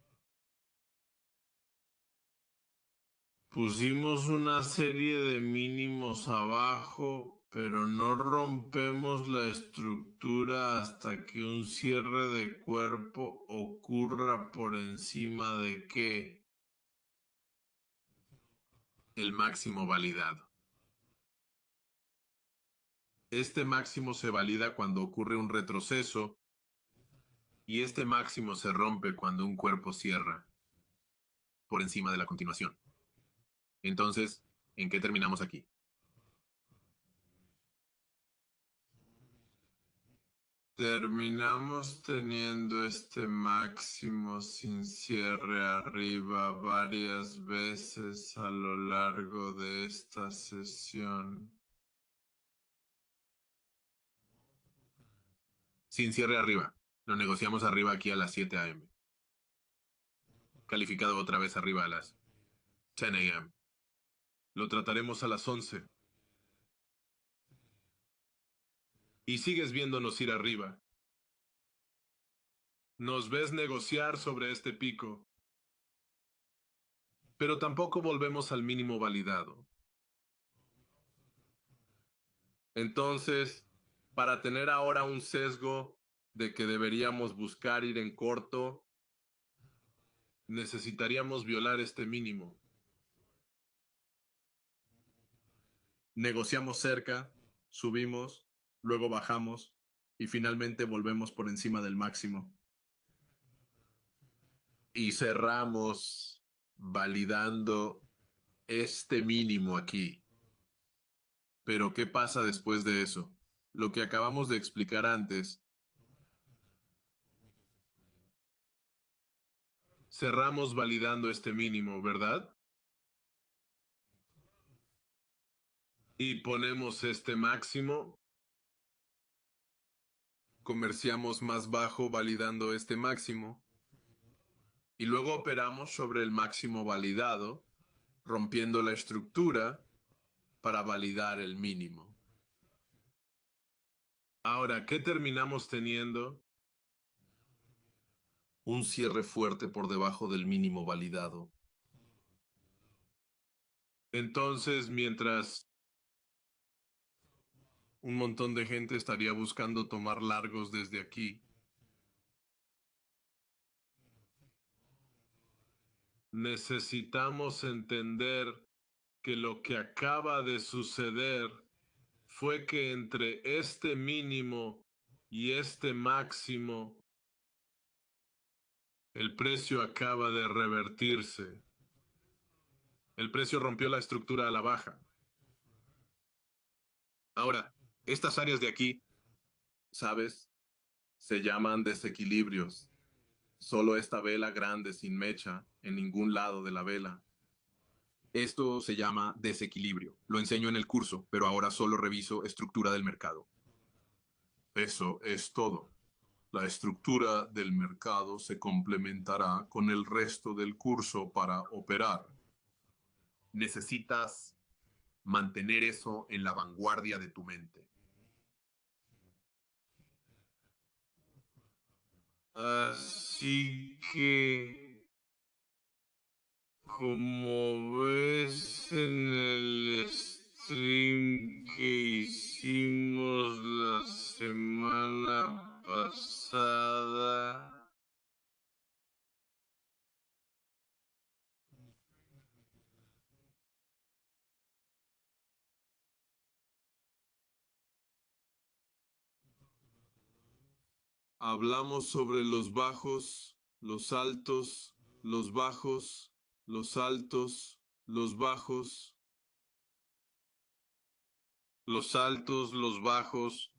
Pusimos una serie de mínimos abajo, pero no rompemos la estructura hasta que un cierre de cuerpo ocurra por encima de ¿qué? El máximo validado. Este máximo se valida cuando ocurre un retroceso y este máximo se rompe cuando un cuerpo cierra por encima de la continuación. Entonces, ¿en qué terminamos aquí? Terminamos teniendo este máximo sin cierre arriba varias veces a lo largo de esta sesión. Sin cierre arriba. Lo negociamos arriba aquí a las 7 a.m. Calificado otra vez arriba a las 10 a.m. Lo trataremos a las 11. Y sigues viéndonos ir arriba. Nos ves negociar sobre este pico. Pero tampoco volvemos al mínimo validado. Entonces, para tener ahora un sesgo de que deberíamos buscar ir en corto, necesitaríamos violar este mínimo. Negociamos cerca, subimos, luego bajamos y finalmente volvemos por encima del máximo. Y cerramos validando este mínimo aquí. Pero ¿qué pasa después de eso? Lo que acabamos de explicar antes. Cerramos validando este mínimo, ¿verdad? Y ponemos este máximo. Comerciamos más bajo validando este máximo. Y luego operamos sobre el máximo validado, rompiendo la estructura para validar el mínimo. Ahora, ¿qué terminamos teniendo? Un cierre fuerte por debajo del mínimo validado. Entonces, mientras un montón de gente estaría buscando tomar largos desde aquí, necesitamos entender que lo que acaba de suceder fue que entre este mínimo y este máximo, el precio acaba de revertirse. El precio rompió la estructura a la baja. Ahora, estas áreas de aquí, ¿sabes? Se llaman desequilibrios. Solo esta vela grande sin mecha en ningún lado de la vela. Esto se llama desequilibrio. Lo enseño en el curso, pero ahora solo reviso estructura del mercado. Eso es todo. La estructura del mercado se complementará con el resto del curso para operar. Necesitas mantener eso en la vanguardia de tu mente. Así que, como ves en el stream que hicimos la semana pasada, hablamos sobre los bajos, los altos, los bajos, los altos, los bajos, los altos, los bajos,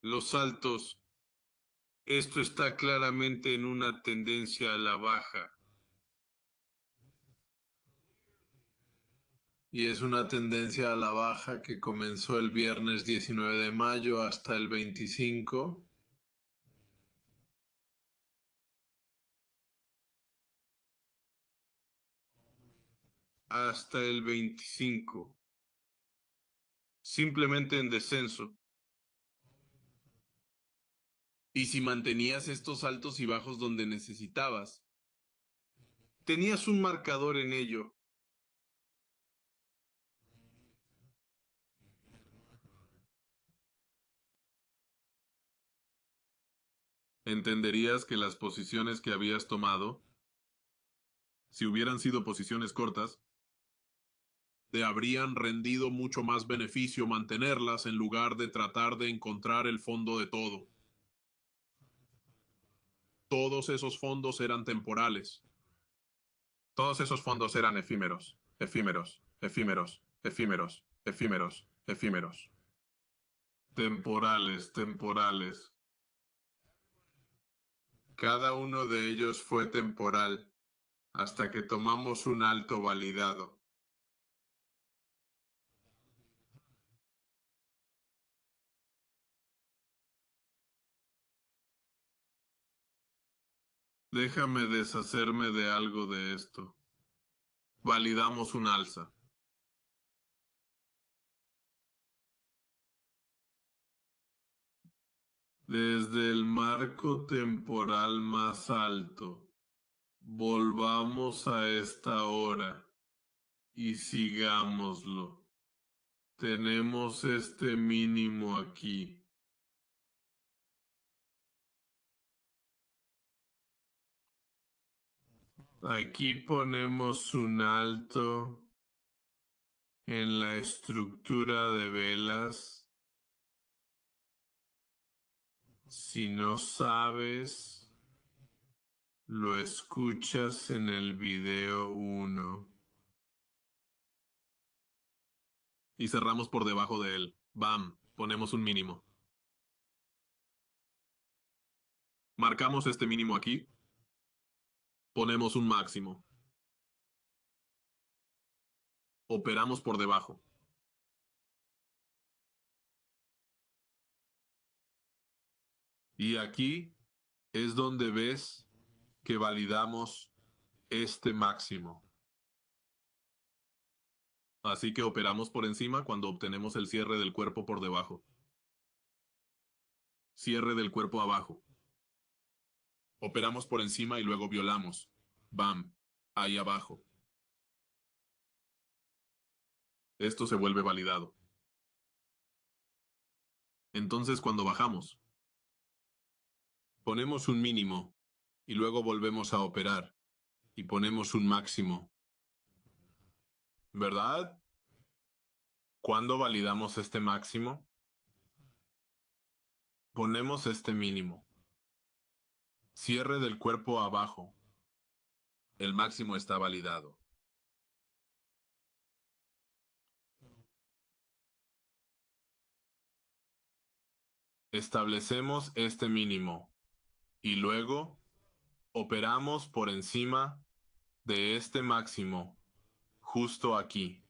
los altos. Esto está claramente en una tendencia a la baja. Y es una tendencia a la baja que comenzó el viernes 19 de mayo hasta el 25. Hasta el 25. Simplemente en descenso. Y si mantenías estos altos y bajos donde necesitabas, tenías un marcador en ello. Entenderías que las posiciones que habías tomado, si hubieran sido posiciones cortas, te habrían rendido mucho más beneficio mantenerlas en lugar de tratar de encontrar el fondo de todo. Todos esos fondos eran temporales. Todos esos fondos eran efímeros, efímeros, efímeros, efímeros, efímeros, efímeros. Temporales, temporales. Cada uno de ellos fue temporal, hasta que tomamos un alto validado. Déjame deshacerme de algo de esto. Validamos un alza. Desde el marco temporal más alto, volvamos a esta hora y sigámoslo. Tenemos este mínimo aquí. Aquí ponemos un alto en la estructura de velas. Si no sabes, lo escuchas en el video 1. Y cerramos por debajo de él. Bam, ponemos un mínimo. Marcamos este mínimo aquí. Ponemos un máximo. Operamos por debajo. Y aquí es donde ves que validamos este máximo. Así que operamos por encima cuando obtenemos el cierre del cuerpo por debajo. Cierre del cuerpo abajo. Operamos por encima y luego violamos. Bam, ahí abajo. Esto se vuelve validado. Entonces cuando bajamos, ponemos un mínimo y luego volvemos a operar y ponemos un máximo. ¿Verdad? ¿Cuándo validamos este máximo? Ponemos este mínimo. Cierre del cuerpo abajo. El máximo está validado. Establecemos este mínimo y luego operamos por encima de este máximo, justo aquí.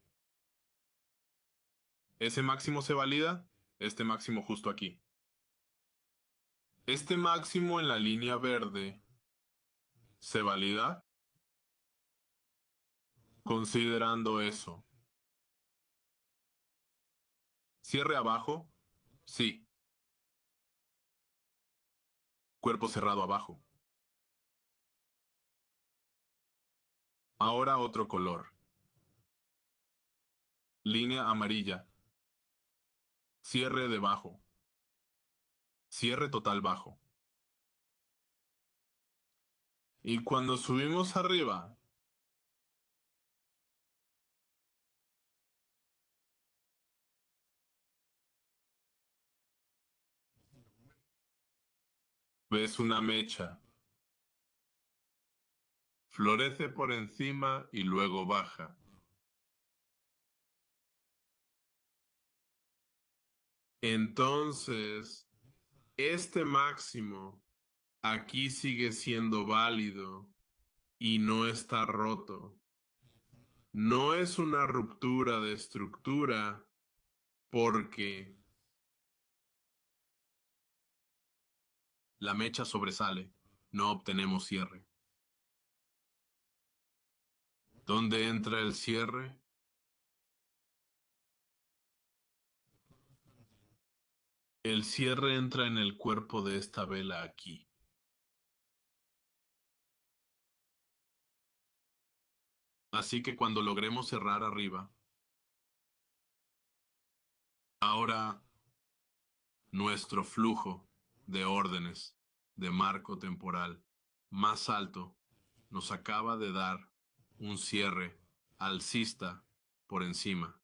Ese máximo se valida, este máximo justo aquí. Este máximo en la línea verde se valida considerando eso. Cierre abajo, sí. Cuerpo cerrado abajo. Ahora otro color. Línea amarilla. Cierre debajo. Cierre total bajo. Y cuando subimos arriba, ves una mecha. Florece por encima y luego baja. Entonces, este máximo aquí sigue siendo válido y no está roto. No es una ruptura de estructura porque la mecha sobresale, no obtenemos cierre. ¿Dónde entra el cierre? El cierre entra en el cuerpo de esta vela aquí. Así que cuando logremos cerrar arriba, ahora nuestro flujo de órdenes de marco temporal más alto nos acaba de dar un cierre alcista por encima,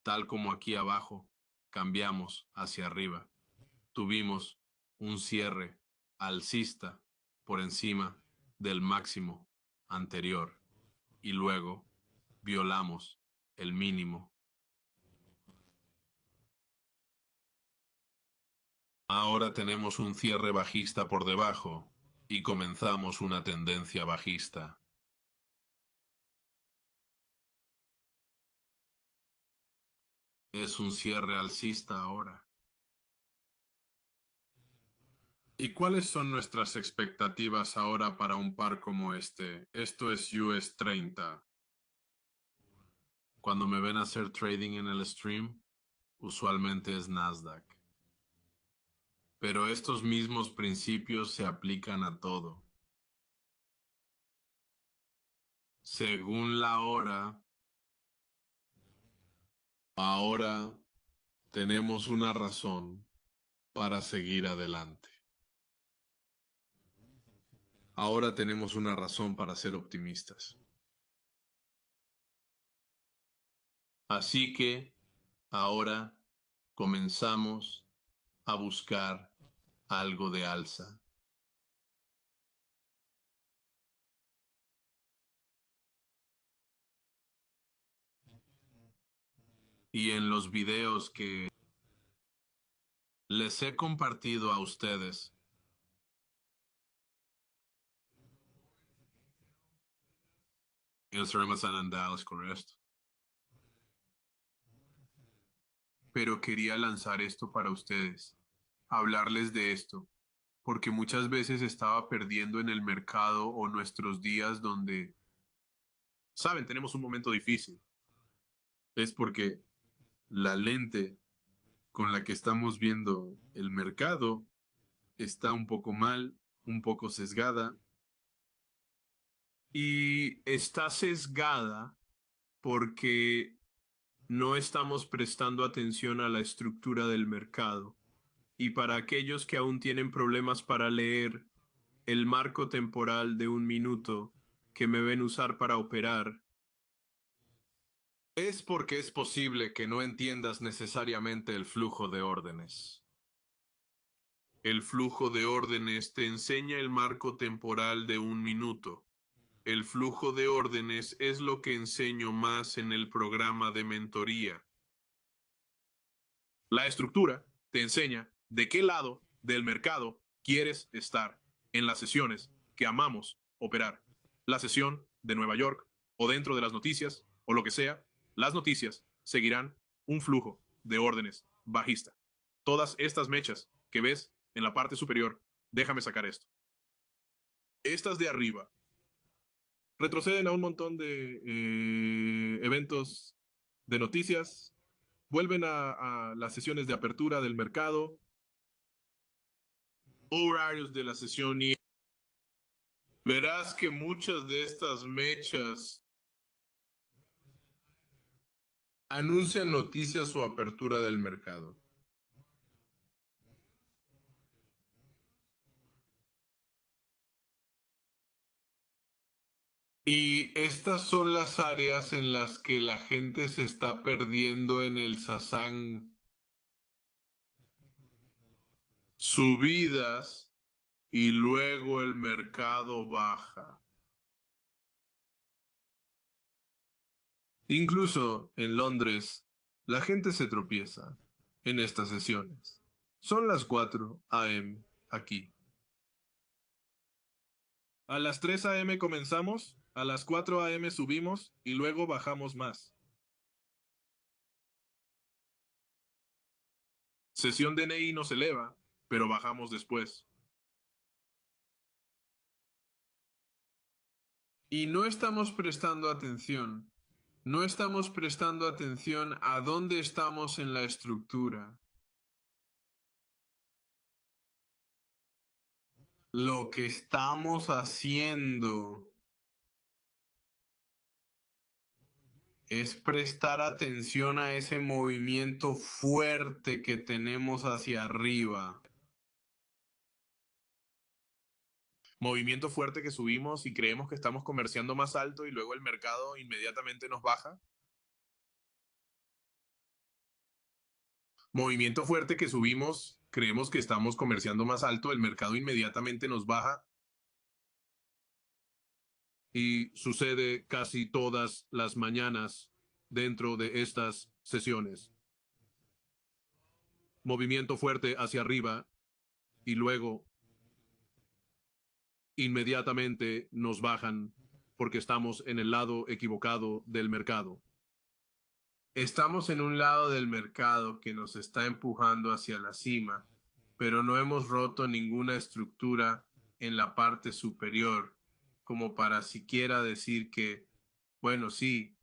tal como aquí abajo cambiamos hacia arriba. Tuvimos un cierre alcista por encima del máximo anterior y luego violamos el mínimo. Ahora tenemos un cierre bajista por debajo y comenzamos una tendencia bajista. Es un cierre alcista ahora. ¿Y cuáles son nuestras expectativas ahora para un par como este? Esto es US 30. Cuando me ven hacer trading en el stream, usualmente es Nasdaq. Pero estos mismos principios se aplican a todo. Según la hora, ahora tenemos una razón para seguir adelante. Ahora tenemos una razón para ser optimistas. Así que ahora comenzamos a buscar algo de alza. Y en los videos que les he compartido a ustedes, es correcto. Pero quería lanzar esto para ustedes, hablarles de esto, porque muchas veces estaba perdiendo en el mercado o nuestros días donde, saben, tenemos un momento difícil. Es porque la lente con la que estamos viendo el mercado está un poco mal, un poco sesgada. Y está sesgada porque no estamos prestando atención a la estructura del mercado. Y para aquellos que aún tienen problemas para leer el marco temporal de un minuto que me ven usar para operar, es porque es posible que no entiendas necesariamente el flujo de órdenes. El flujo de órdenes te enseña el marco temporal de un minuto. El flujo de órdenes es lo que enseño más en el programa de mentoría. La estructura te enseña de qué lado del mercado quieres estar en las sesiones que amamos operar. La sesión de Nueva York o dentro de las noticias o lo que sea, las noticias seguirán un flujo de órdenes bajista. Todas estas mechas que ves en la parte superior, déjame sacar esto. Estas de arriba retroceden a un montón de eventos de noticias, vuelven a las sesiones de apertura del mercado, horarios de la sesión y verás que muchas de estas mechas anuncian noticias o apertura del mercado. Y estas son las áreas en las que la gente se está perdiendo en el Sasan. Subidas y luego el mercado baja. Incluso en Londres, la gente se tropieza en estas sesiones. Son las 4 a.m. aquí. A las 3 a.m. comenzamos, a las 4 a.m. subimos y luego bajamos más. Sesión DNI nos eleva, pero bajamos después. Y no estamos prestando atención. No estamos prestando atención a dónde estamos en la estructura. Lo que estamos haciendo es prestar atención a ese movimiento fuerte que tenemos hacia arriba. Movimiento fuerte que subimos y creemos que estamos comerciando más alto y luego el mercado inmediatamente nos baja. Movimiento fuerte que subimos, creemos que estamos comerciando más alto, el mercado inmediatamente nos baja. Y sucede casi todas las mañanas dentro de estas sesiones. Movimiento fuerte hacia arriba y luego inmediatamente nos bajan porque estamos en el lado equivocado del mercado. Estamos en un lado del mercado que nos está empujando hacia la cima, pero no hemos roto ninguna estructura en la parte superior como para siquiera decir que, bueno, sí,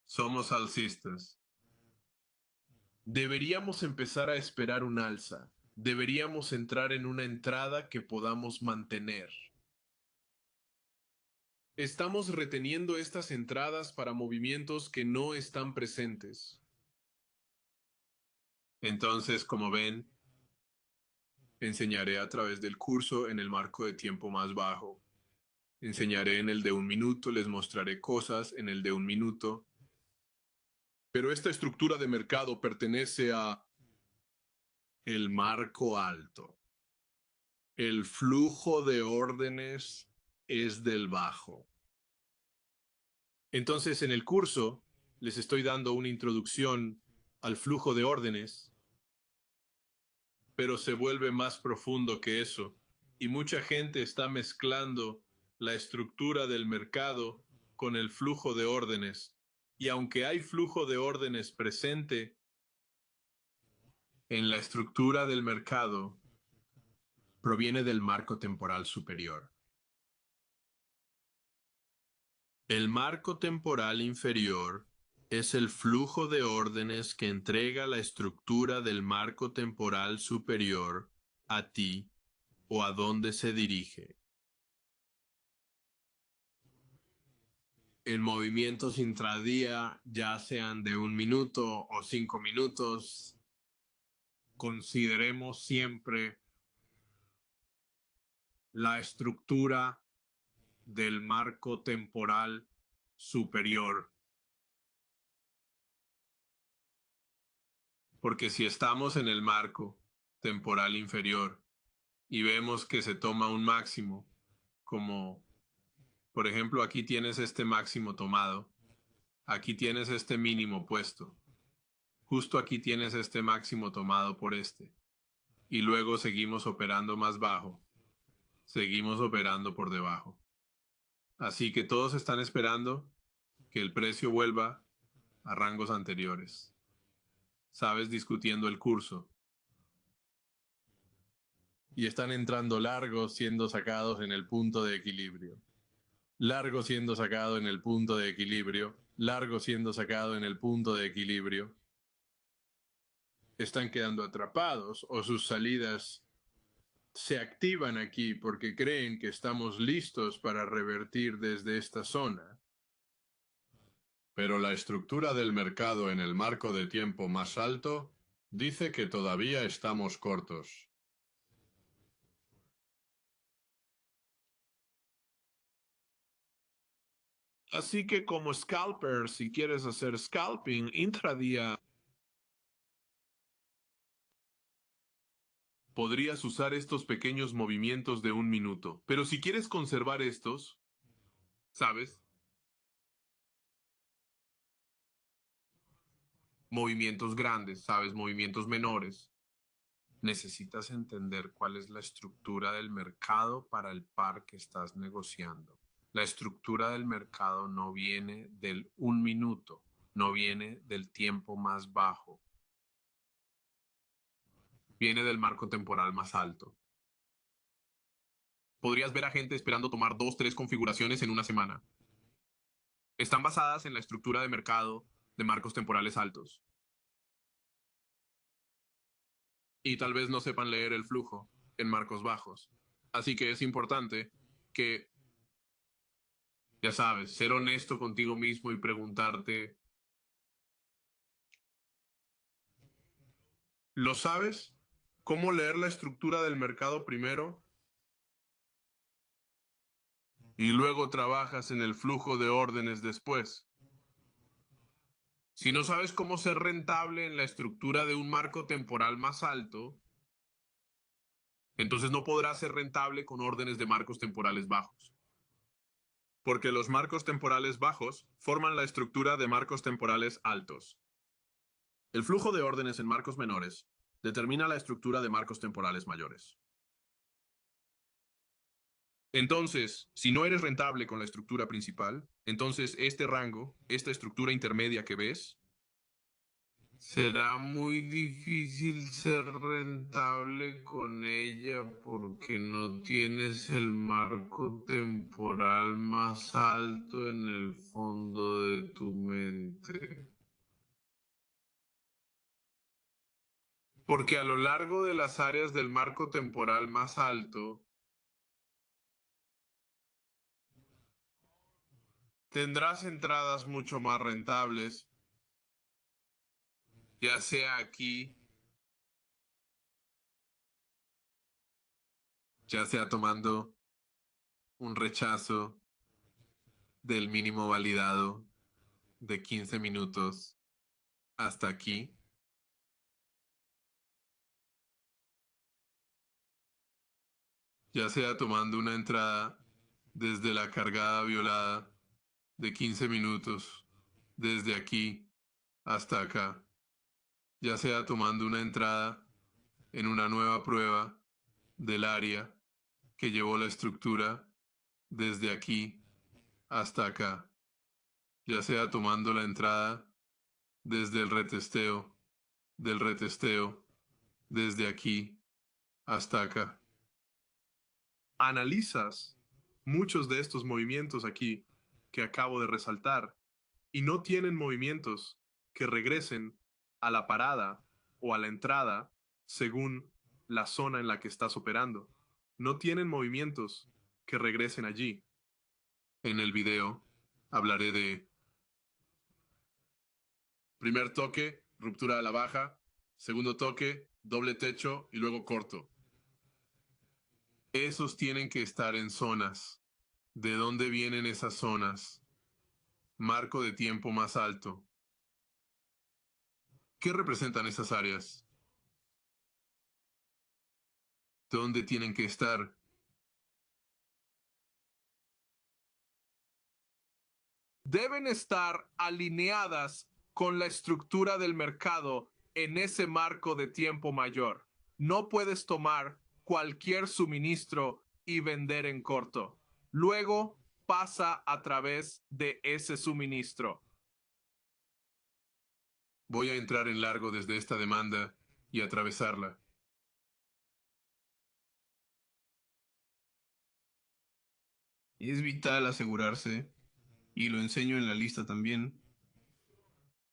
somos alcistas. Deberíamos empezar a esperar un alza. Deberíamos entrar en una entrada que podamos mantener. Estamos reteniendo estas entradas para movimientos que no están presentes. Entonces, como ven, enseñaré a través del curso en el marco de tiempo más bajo. Enseñaré en el de 1 minuto, les mostraré cosas en el de 1 minuto. Pero esta estructura de mercado pertenece a el marco alto. El flujo de órdenes es del bajo. Entonces, en el curso les estoy dando una introducción al flujo de órdenes, pero se vuelve más profundo que eso, y mucha gente está mezclando la estructura del mercado con el flujo de órdenes. Y aunque hay flujo de órdenes presente en la estructura del mercado, proviene del marco temporal superior. El marco temporal inferior es el flujo de órdenes que entrega la estructura del marco temporal superior a ti o a dónde se dirige. En movimientos intradía, ya sean de 1 minuto o 5 minutos, consideremos siempre la estructura del marco temporal superior. Porque si estamos en el marco temporal inferior y vemos que se toma un máximo, como por ejemplo aquí tienes este máximo tomado, aquí tienes este mínimo puesto, justo aquí tienes este máximo tomado por este, y luego seguimos operando más bajo, seguimos operando por debajo. Así que todos están esperando que el precio vuelva a rangos anteriores. Sabes, discutiendo el curso. Y están entrando largos siendo sacados en el punto de equilibrio. Largo siendo sacado en el punto de equilibrio. Largo siendo sacado en el punto de equilibrio. Están quedando atrapados o sus salidas se activan aquí porque creen que estamos listos para revertir desde esta zona. Pero la estructura del mercado en el marco de tiempo más alto dice que todavía estamos cortos. Así que como scalper, si quieres hacer scalping intradía, podrías usar estos pequeños movimientos de 1 minuto. Pero si quieres conservar estos, ¿sabes? movimientos grandes, ¿sabes? Movimientos menores. Necesitas entender cuál es la estructura del mercado para el par que estás negociando. La estructura del mercado no viene del 1 minuto, no viene del tiempo más bajo. Viene del marco temporal más alto. Podrías ver a gente esperando tomar 2, 3 configuraciones en una semana. Están basadas en la estructura de mercado de marcos temporales altos. Y tal vez no sepan leer el flujo en marcos bajos. Así que es importante que, ya sabes, ser honesto contigo mismo y preguntarte, ¿lo sabes? ¿Cómo leer la estructura del mercado primero? Y luego trabajas en el flujo de órdenes después. Si no sabes cómo ser rentable en la estructura de un marco temporal más alto, entonces no podrás ser rentable con órdenes de marcos temporales bajos. Porque los marcos temporales bajos forman la estructura de marcos temporales altos. El flujo de órdenes en marcos menores determina la estructura de marcos temporales mayores. Entonces, si no eres rentable con la estructura principal, entonces este rango, esta estructura intermedia que ves, será muy difícil ser rentable con ella porque no tienes el marco temporal más alto en el fondo de tu mente. Porque a lo largo de las áreas del marco temporal más alto, tendrás entradas mucho más rentables, ya sea aquí, ya sea tomando un rechazo del mínimo validado de 15 minutos hasta aquí, ya sea tomando una entrada desde la cargada violada de 15 minutos, desde aquí hasta acá, ya sea tomando una entrada en una nueva prueba del área que llevó la estructura desde aquí hasta acá, ya sea tomando la entrada desde el retesteo, del retesteo, desde aquí hasta acá. Analizas muchos de estos movimientos aquí que acabo de resaltar y no tienen movimientos que regresen a la parada o a la entrada según la zona en la que estás operando. No tienen movimientos que regresen allí. En el video hablaré de primer toque, ruptura a la baja, segundo toque, doble techo y luego corto. Esos tienen que estar en zonas. ¿De dónde vienen esas zonas? Marco de tiempo más alto. ¿Qué representan esas áreas? ¿Dónde tienen que estar? Deben estar alineadas con la estructura del mercado en ese marco de tiempo mayor. No puedes tomar cualquier suministro y vender en corto. Luego pasa a través de ese suministro. Voy a entrar en largo desde esta demanda y atravesarla. Es vital asegurarse, y lo enseño en la lista también,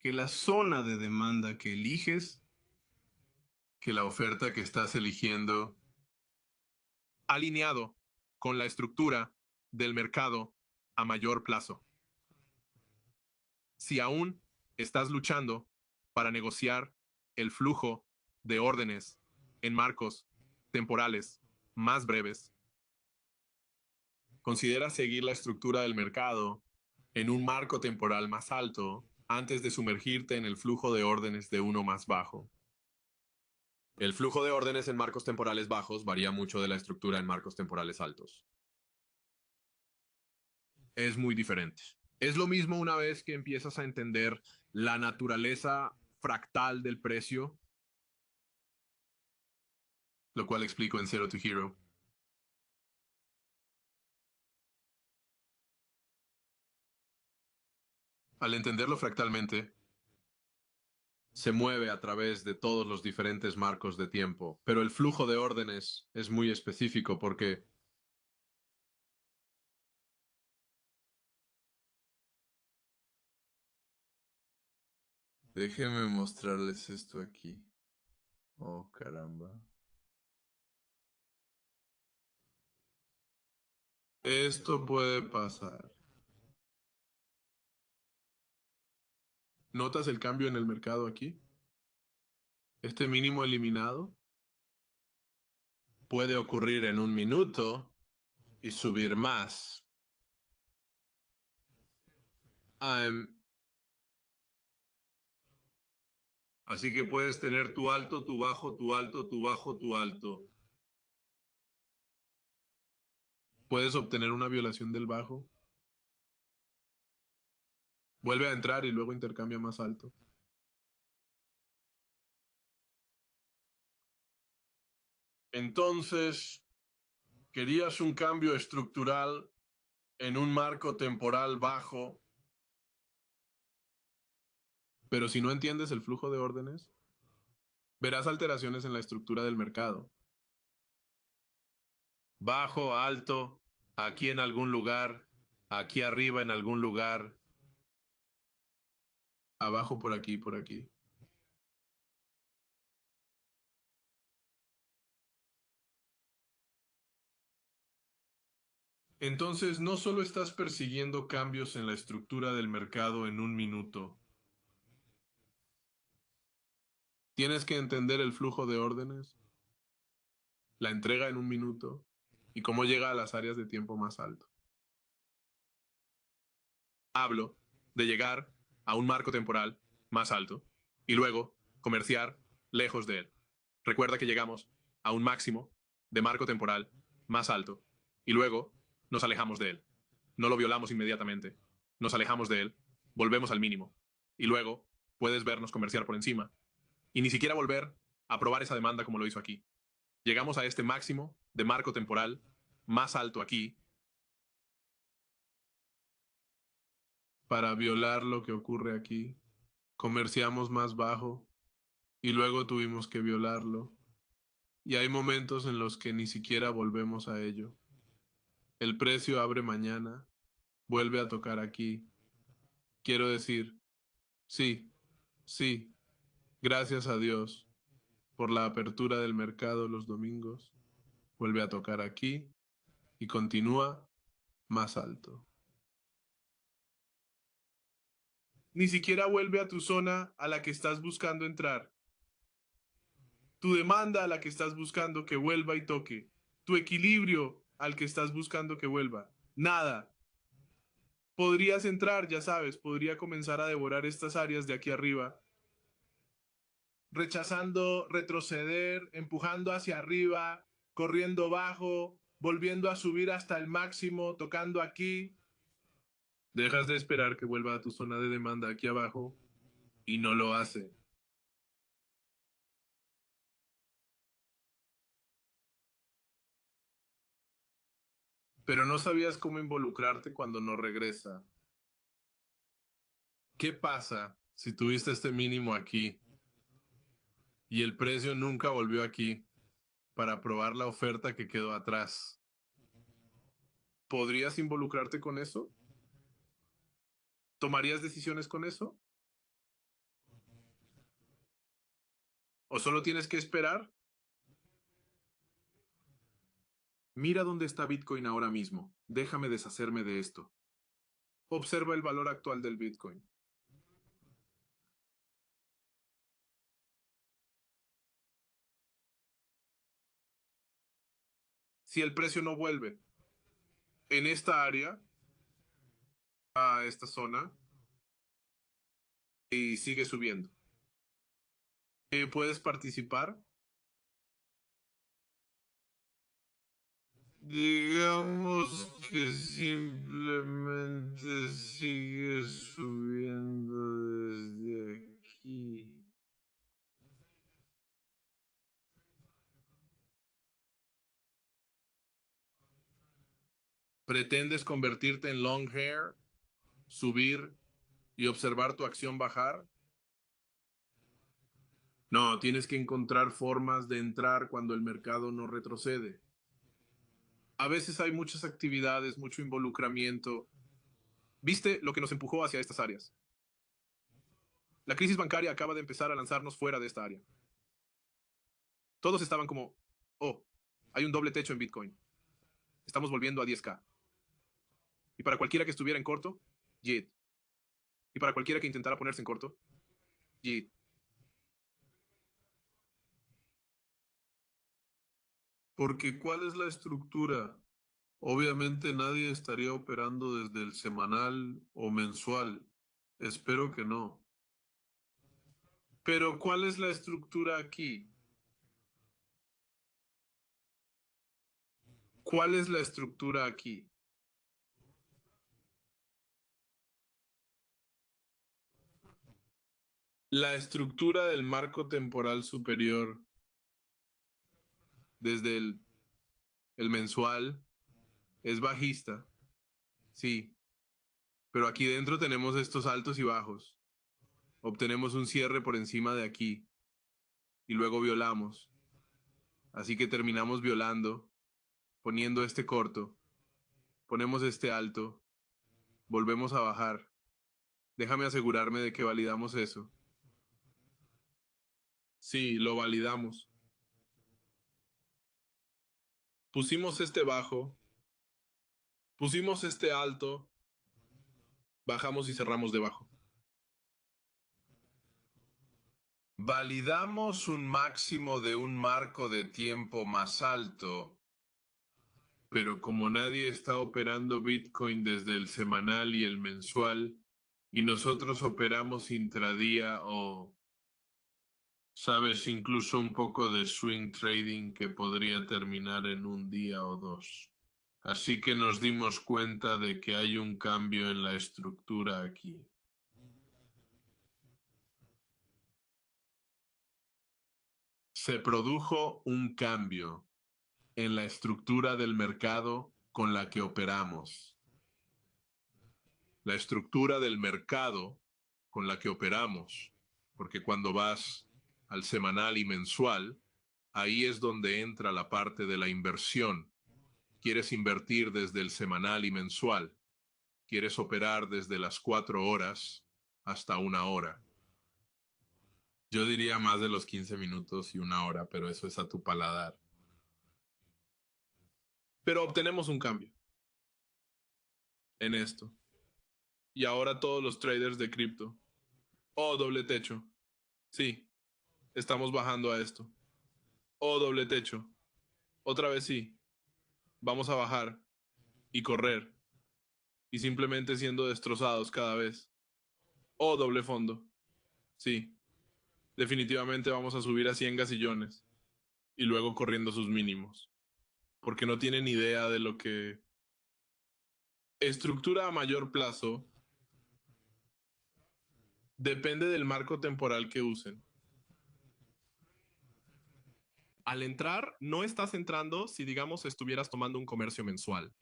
que la zona de demanda que eliges, que la oferta que estás eligiendo, alineado con la estructura del mercado a mayor plazo. Si aún estás luchando para negociar el flujo de órdenes en marcos temporales más breves, considera seguir la estructura del mercado en un marco temporal más alto antes de sumergirte en el flujo de órdenes de uno más bajo. El flujo de órdenes en marcos temporales bajos varía mucho de la estructura en marcos temporales altos. Es muy diferente. Es lo mismo una vez que empiezas a entender la naturaleza fractal del precio, lo cual explico en Zero to Hero. Al entenderlo fractalmente, se mueve a través de todos los diferentes marcos de tiempo, pero el flujo de órdenes es muy específico porque déjenme mostrarles esto aquí. Oh, caramba. Esto puede pasar. ¿notas el cambio en el mercado aquí? Este mínimo eliminado Puede ocurrir en un minuto y subir más. así que puedes tener tu alto, tu bajo, tu alto, tu bajo, tu alto. Puedes obtener una violación del bajo. Vuelve a entrar y luego intercambia más alto. Entonces, querías un cambio estructural en un marco temporal bajo, pero si no entiendes el flujo de órdenes, verás alteraciones en la estructura del mercado. Bajo, alto, aquí en algún lugar, aquí arriba en algún lugar. Abajo por aquí, por aquí. Entonces, no solo estás persiguiendo cambios en la estructura del mercado en un minuto. Tienes que entender el flujo de órdenes, la entrega en un minuto y cómo llega a las áreas de tiempo más alto. Hablo de llegar a un marco temporal más alto y luego comerciar lejos de él. Recuerda que llegamos a un máximo de marco temporal más alto y luego nos alejamos de él. No lo violamos inmediatamente. Nos alejamos de él, volvemos al mínimo y luego puedes vernos comerciar por encima y ni siquiera volver a probar esa demanda como lo hizo aquí. Llegamos a este máximo de marco temporal más alto aquí para violar lo que ocurre aquí. Comerciamos más bajo y luego tuvimos que violarlo. Y hay momentos en los que ni siquiera volvemos a ello. El precio abre mañana, vuelve a tocar aquí. Quiero decir, sí, sí, gracias a Dios por la apertura del mercado los domingos. Vuelve a tocar aquí y continúa más alto. Ni siquiera vuelve a tu zona a la que estás buscando entrar. Tu demanda a la que estás buscando que vuelva y toque. Tu equilibrio al que estás buscando que vuelva. Nada. Podrías entrar, ya sabes, podría comenzar a devorar estas áreas de aquí arriba. Rechazando, retroceder, empujando hacia arriba, corriendo bajo, volviendo a subir hasta el máximo, tocando aquí. Dejas de esperar que vuelva a tu zona de demanda aquí abajo y no lo hace. Pero no sabías cómo involucrarte cuando no regresa. ¿Qué pasa si tuviste este mínimo aquí y el precio nunca volvió aquí para probar la oferta que quedó atrás? ¿Podrías involucrarte con eso? ¿Tomarías decisiones con eso? ¿O solo tienes que esperar? Mira dónde está Bitcoin ahora mismo. Déjame deshacerme de esto. Observa el valor actual del Bitcoin. Si el precio no vuelve en esta área, a esta zona, y sigue subiendo, ¿puedes participar? Digamos que simplemente sigue subiendo desde aquí. ¿Pretendes convertirte en long hair, subir y observar tu acción bajar? No, tienes que encontrar formas de entrar cuando el mercado no retrocede. A veces hay muchas actividades, mucho involucramiento. ¿Viste lo que nos empujó hacia estas áreas? La crisis bancaria acaba de empezar a lanzarnos fuera de esta área. Todos estaban como, oh, hay un doble techo en Bitcoin. Estamos volviendo a 10K. Y para cualquiera que estuviera en corto, JIT. Y para cualquiera que intentara ponerse en corto, JIT. Porque ¿cuál es la estructura? Obviamente nadie estaría operando desde el semanal o mensual. Espero que no. Pero ¿cuál es la estructura aquí? ¿Cuál es la estructura aquí? La estructura del marco temporal superior, desde el mensual, es bajista. Sí. Pero aquí dentro tenemos estos altos y bajos. Obtenemos un cierre por encima de aquí. Y luego violamos. Así que terminamos violando, poniendo este corto. Ponemos este alto. Volvemos a bajar. Déjame asegurarme de que validamos eso. Sí, lo validamos. Pusimos este bajo. Pusimos este alto. Bajamos y cerramos debajo. Validamos un máximo de un marco de tiempo más alto. Pero como nadie está operando Bitcoin desde el semanal y el mensual, y nosotros operamos intradía o, sabes, incluso un poco de swing trading que podría terminar en un día o dos. Así que nos dimos cuenta de que hay un cambio en la estructura aquí. Se produjo un cambio en la estructura del mercado con la que operamos. La estructura del mercado con la que operamos, porque cuando vas al semanal y mensual, ahí es donde entra la parte de la inversión. Quieres invertir desde el semanal y mensual. Quieres operar desde las 4 horas hasta 1 hora. Yo diría más de los 15 minutos y 1 hora, pero eso es a tu paladar. Pero obtenemos un cambio en esto. Y ahora todos los traders de cripto. Oh, doble techo. Sí, estamos bajando a esto. Oh, doble techo. Otra vez sí. Vamos a bajar y correr. Y simplemente siendo destrozados cada vez. Oh, doble fondo. Sí. Definitivamente vamos a subir a 100 gasillones. Y luego corriendo sus mínimos. Porque no tienen idea de lo que... Estructura a mayor plazo depende del marco temporal que usen. Al entrar, no estás entrando si, digamos, estuvieras tomando un comercio mensual.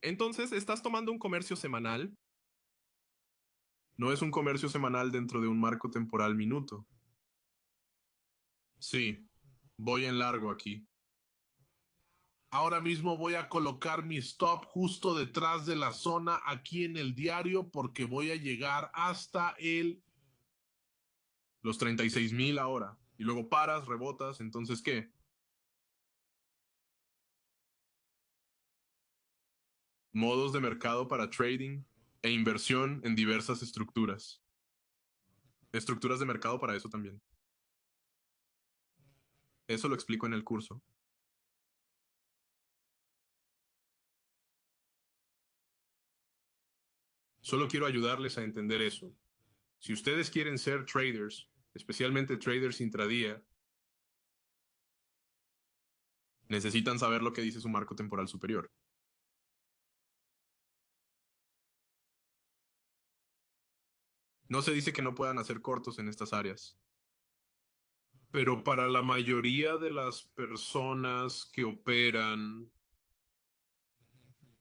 Entonces, estás tomando un comercio semanal. No es un comercio semanal dentro de un marco temporal minuto. Sí, voy en largo aquí. Ahora mismo voy a colocar mi stop justo detrás de la zona aquí en el diario porque voy a llegar hasta los 36,000 ahora. Y luego paras, rebotas, entonces ¿qué? Modos de mercado para trading e inversión en diversas estructuras. Estructuras de mercado para eso también. Eso lo explico en el curso. Solo quiero ayudarles a entender eso. Si ustedes quieren ser traders, especialmente traders intradía, necesitan saber lo que dice su marco temporal superior. No se dice que no puedan hacer cortos en estas áreas. Pero para la mayoría de las personas que operan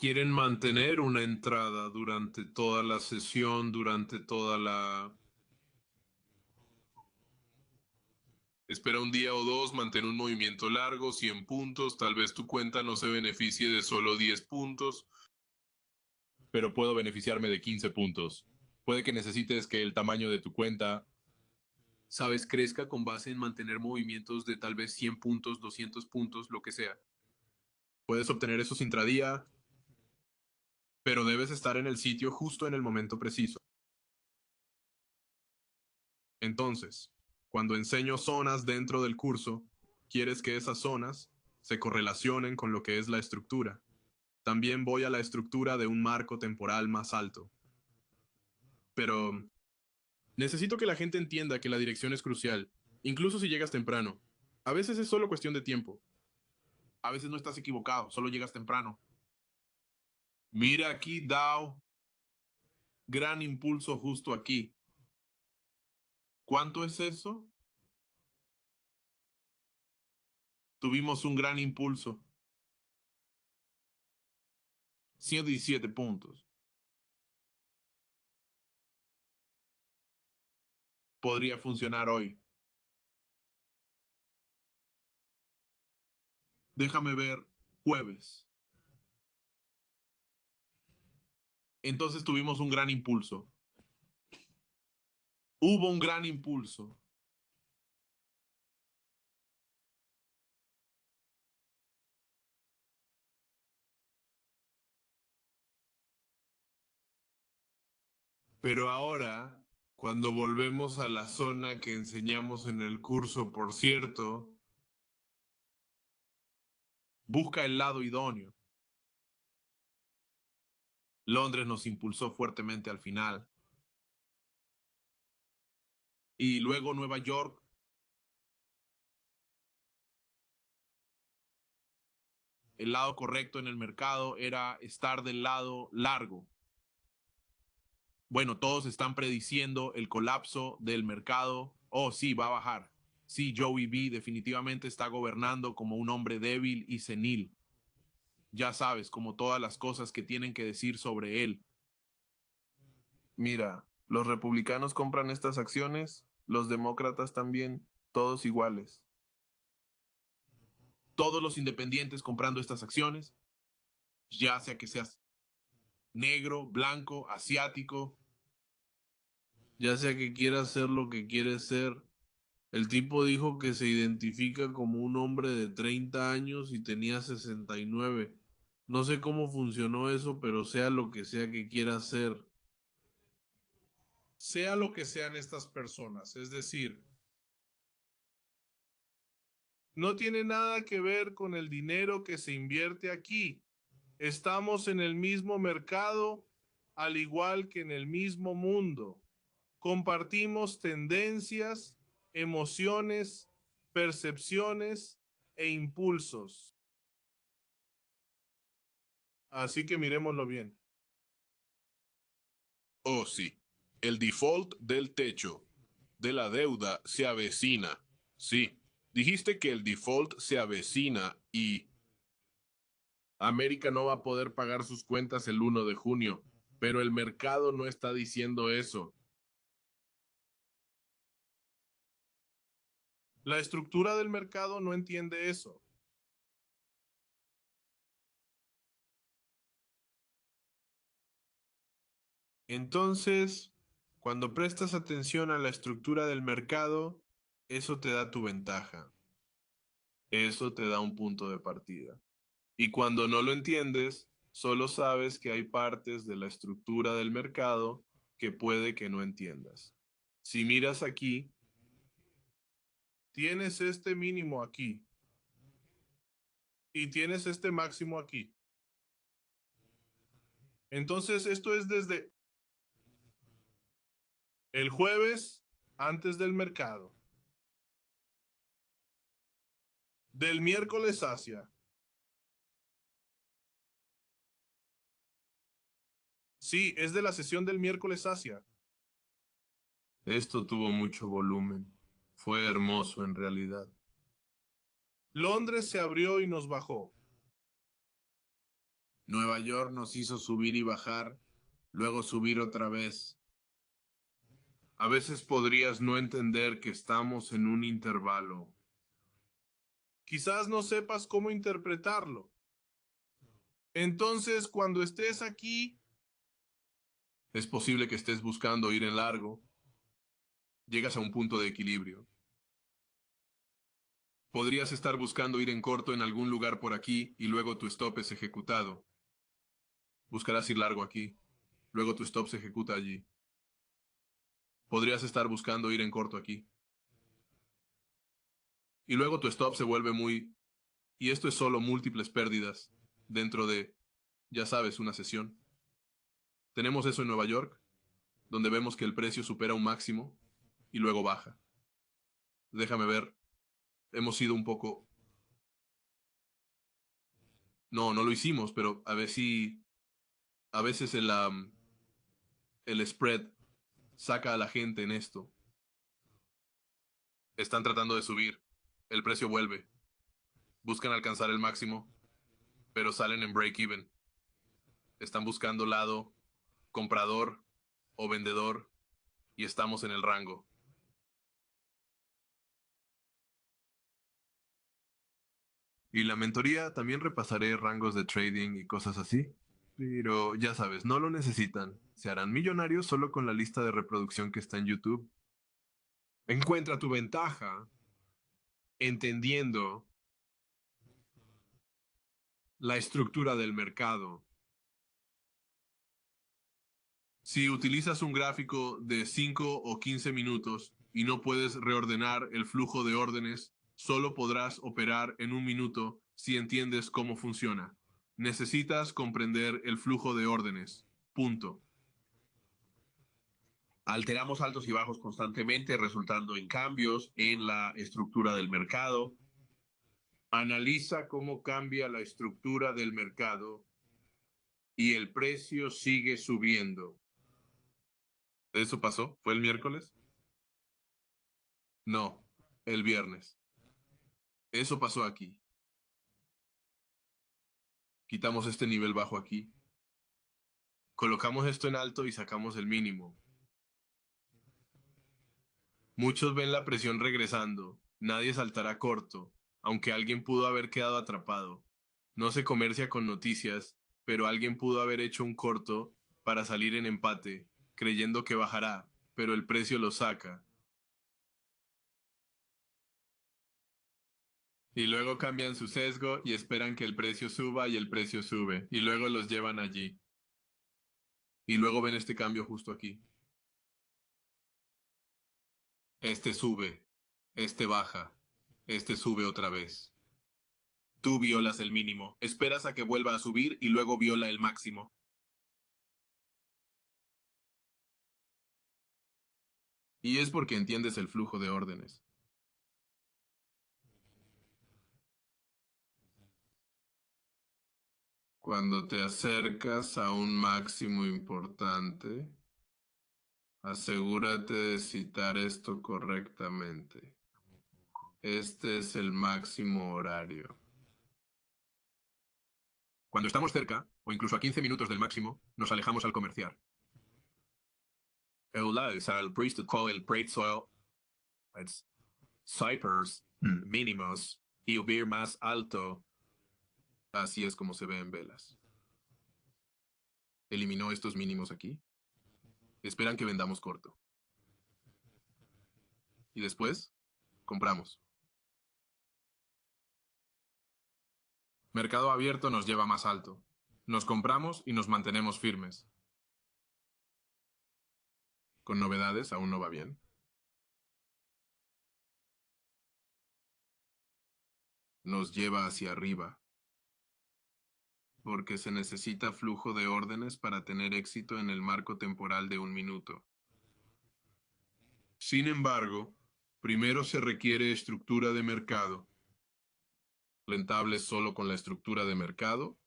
Quieren mantener una entrada durante toda la sesión, durante toda la... Espera un día o dos, mantén un movimiento largo, 100 puntos, tal vez tu cuenta no se beneficie de solo 10 puntos, pero puedo beneficiarme de 15 puntos. Puede que necesites que el tamaño de tu cuenta, sabes, crezca con base en mantener movimientos de tal vez 100 puntos, 200 puntos, lo que sea. Puedes obtener esos intradía, pero debes estar en el sitio justo en el momento preciso. Entonces, cuando enseño zonas dentro del curso, quieres que esas zonas se correlacionen con lo que es la estructura. También voy a la estructura de un marco temporal más alto. Pero necesito que la gente entienda que la dirección es crucial, incluso si llegas temprano. A veces es solo cuestión de tiempo. A veces no estás equivocado, solo llegas temprano. Mira aquí, Dow. Gran impulso justo aquí. ¿Cuánto es eso? Tuvimos un gran impulso. 117 puntos. Podría funcionar hoy. Déjame ver jueves. Entonces tuvimos un gran impulso. Hubo un gran impulso. Pero ahora, cuando volvemos a la zona que enseñamos en el curso, por cierto, busca el lado idóneo. Londres nos impulsó fuertemente al final. Y luego Nueva York. El lado correcto en el mercado era estar del lado largo. Bueno, todos están prediciendo el colapso del mercado. Oh, sí, va a bajar. Sí, Joey B definitivamente está gobernando como un hombre débil y senil. Ya sabes, como todas las cosas que tienen que decir sobre él. Mira, los republicanos compran estas acciones, los demócratas también, todos iguales. Todos los independientes comprando estas acciones, ya sea que seas negro, blanco, asiático, ya sea que quieras ser lo que quieres ser. El tipo dijo que se identifica como un hombre de 30 años y tenía 69. No sé cómo funcionó eso, pero sea lo que sea que quiera ser. Sea lo que sean estas personas, es decir, no tiene nada que ver con el dinero que se invierte aquí. Estamos en el mismo mercado, al igual que en el mismo mundo. Compartimos tendencias, emociones, percepciones e impulsos. Así que miremoslo bien. Oh, sí. El default del techo de la deuda se avecina. Sí. Dijiste que el default se avecina y América no va a poder pagar sus cuentas el 1 de junio, pero el mercado no está diciendo eso. La estructura del mercado no entiende eso. Entonces, cuando prestas atención a la estructura del mercado, eso te da tu ventaja. Eso te da un punto de partida. Y cuando no lo entiendes, solo sabes que hay partes de la estructura del mercado que puede que no entiendas. Si miras aquí, tienes este mínimo aquí y tienes este máximo aquí. Entonces, esto es desde el jueves antes del mercado. Del miércoles hacia. Sí, es de la sesión del miércoles hacia. Esto tuvo mucho volumen. Fue hermoso en realidad. Londres se abrió y nos bajó. Nueva York nos hizo subir y bajar, luego subir otra vez. A veces podrías no entender que estamos en un intervalo. Quizás no sepas cómo interpretarlo. Entonces, cuando estés aquí, es posible que estés buscando ir en largo. Llegas a un punto de equilibrio. Podrías estar buscando ir en corto en algún lugar por aquí y luego tu stop es ejecutado. Buscarás ir largo aquí, luego tu stop se ejecuta allí. Podrías estar buscando ir en corto aquí. Y luego tu stop se vuelve muy... Y esto es solo múltiples pérdidas dentro de, ya sabes, una sesión. Tenemos eso en Nueva York, donde vemos que el precio supera un máximo y luego baja. Déjame ver, hemos ido un poco... No, no lo hicimos, pero a ver si... A veces el spread saca a la gente en esto. Están tratando de subir, el precio vuelve. Buscan alcanzar el máximo, pero salen en break-even. Están buscando lado comprador o vendedor y estamos en el rango. Y la mentoría también repasaré rangos de trading y cosas así. Pero ya sabes, no lo necesitan. Se harán millonarios solo con la lista de reproducción que está en YouTube. Encuentra tu ventaja entendiendo la estructura del mercado. Si utilizas un gráfico de 5 o 15 minutos y no puedes reordenar el flujo de órdenes, solo podrás operar en un minuto si entiendes cómo funciona. Necesitas comprender el flujo de órdenes. Punto. Alteramos altos y bajos constantemente, resultando en cambios en la estructura del mercado. Analiza cómo cambia la estructura del mercado y el precio sigue subiendo. ¿Eso pasó? ¿Fue el miércoles? No, el viernes. Eso pasó aquí. Quitamos este nivel bajo aquí. Colocamos esto en alto y sacamos el mínimo. Muchos ven la presión regresando. Nadie saltará corto, aunque alguien pudo haber quedado atrapado. No se comercia con noticias, pero alguien pudo haber hecho un corto para salir en empate, creyendo que bajará, pero el precio lo saca. Y luego cambian su sesgo y esperan que el precio suba y el precio sube, y luego los llevan allí. Y luego ven este cambio justo aquí. Este sube, este baja, este sube otra vez. Tú violas el mínimo, esperas a que vuelva a subir y luego viola el máximo. Y es porque entiendes el flujo de órdenes. Cuando te acercas a un máximo importante, asegúrate de citar esto correctamente. Este es el máximo horario. Cuando estamos cerca, o incluso a 15 minutos del máximo, nos alejamos al comerciar. El priest call el precio Cypers mínimos y subir más alto. Así es como se ve en velas. Eliminó estos mínimos aquí. Esperan que vendamos corto. Y después, compramos. Mercado abierto nos lleva más alto. Nos compramos y nos mantenemos firmes. Con novedades aún no va bien. Nos lleva hacia arriba. Porque se necesita flujo de órdenes para tener éxito en el marco temporal de un minuto. Sin embargo, primero se requiere estructura de mercado. Rentables solo con la estructura de mercado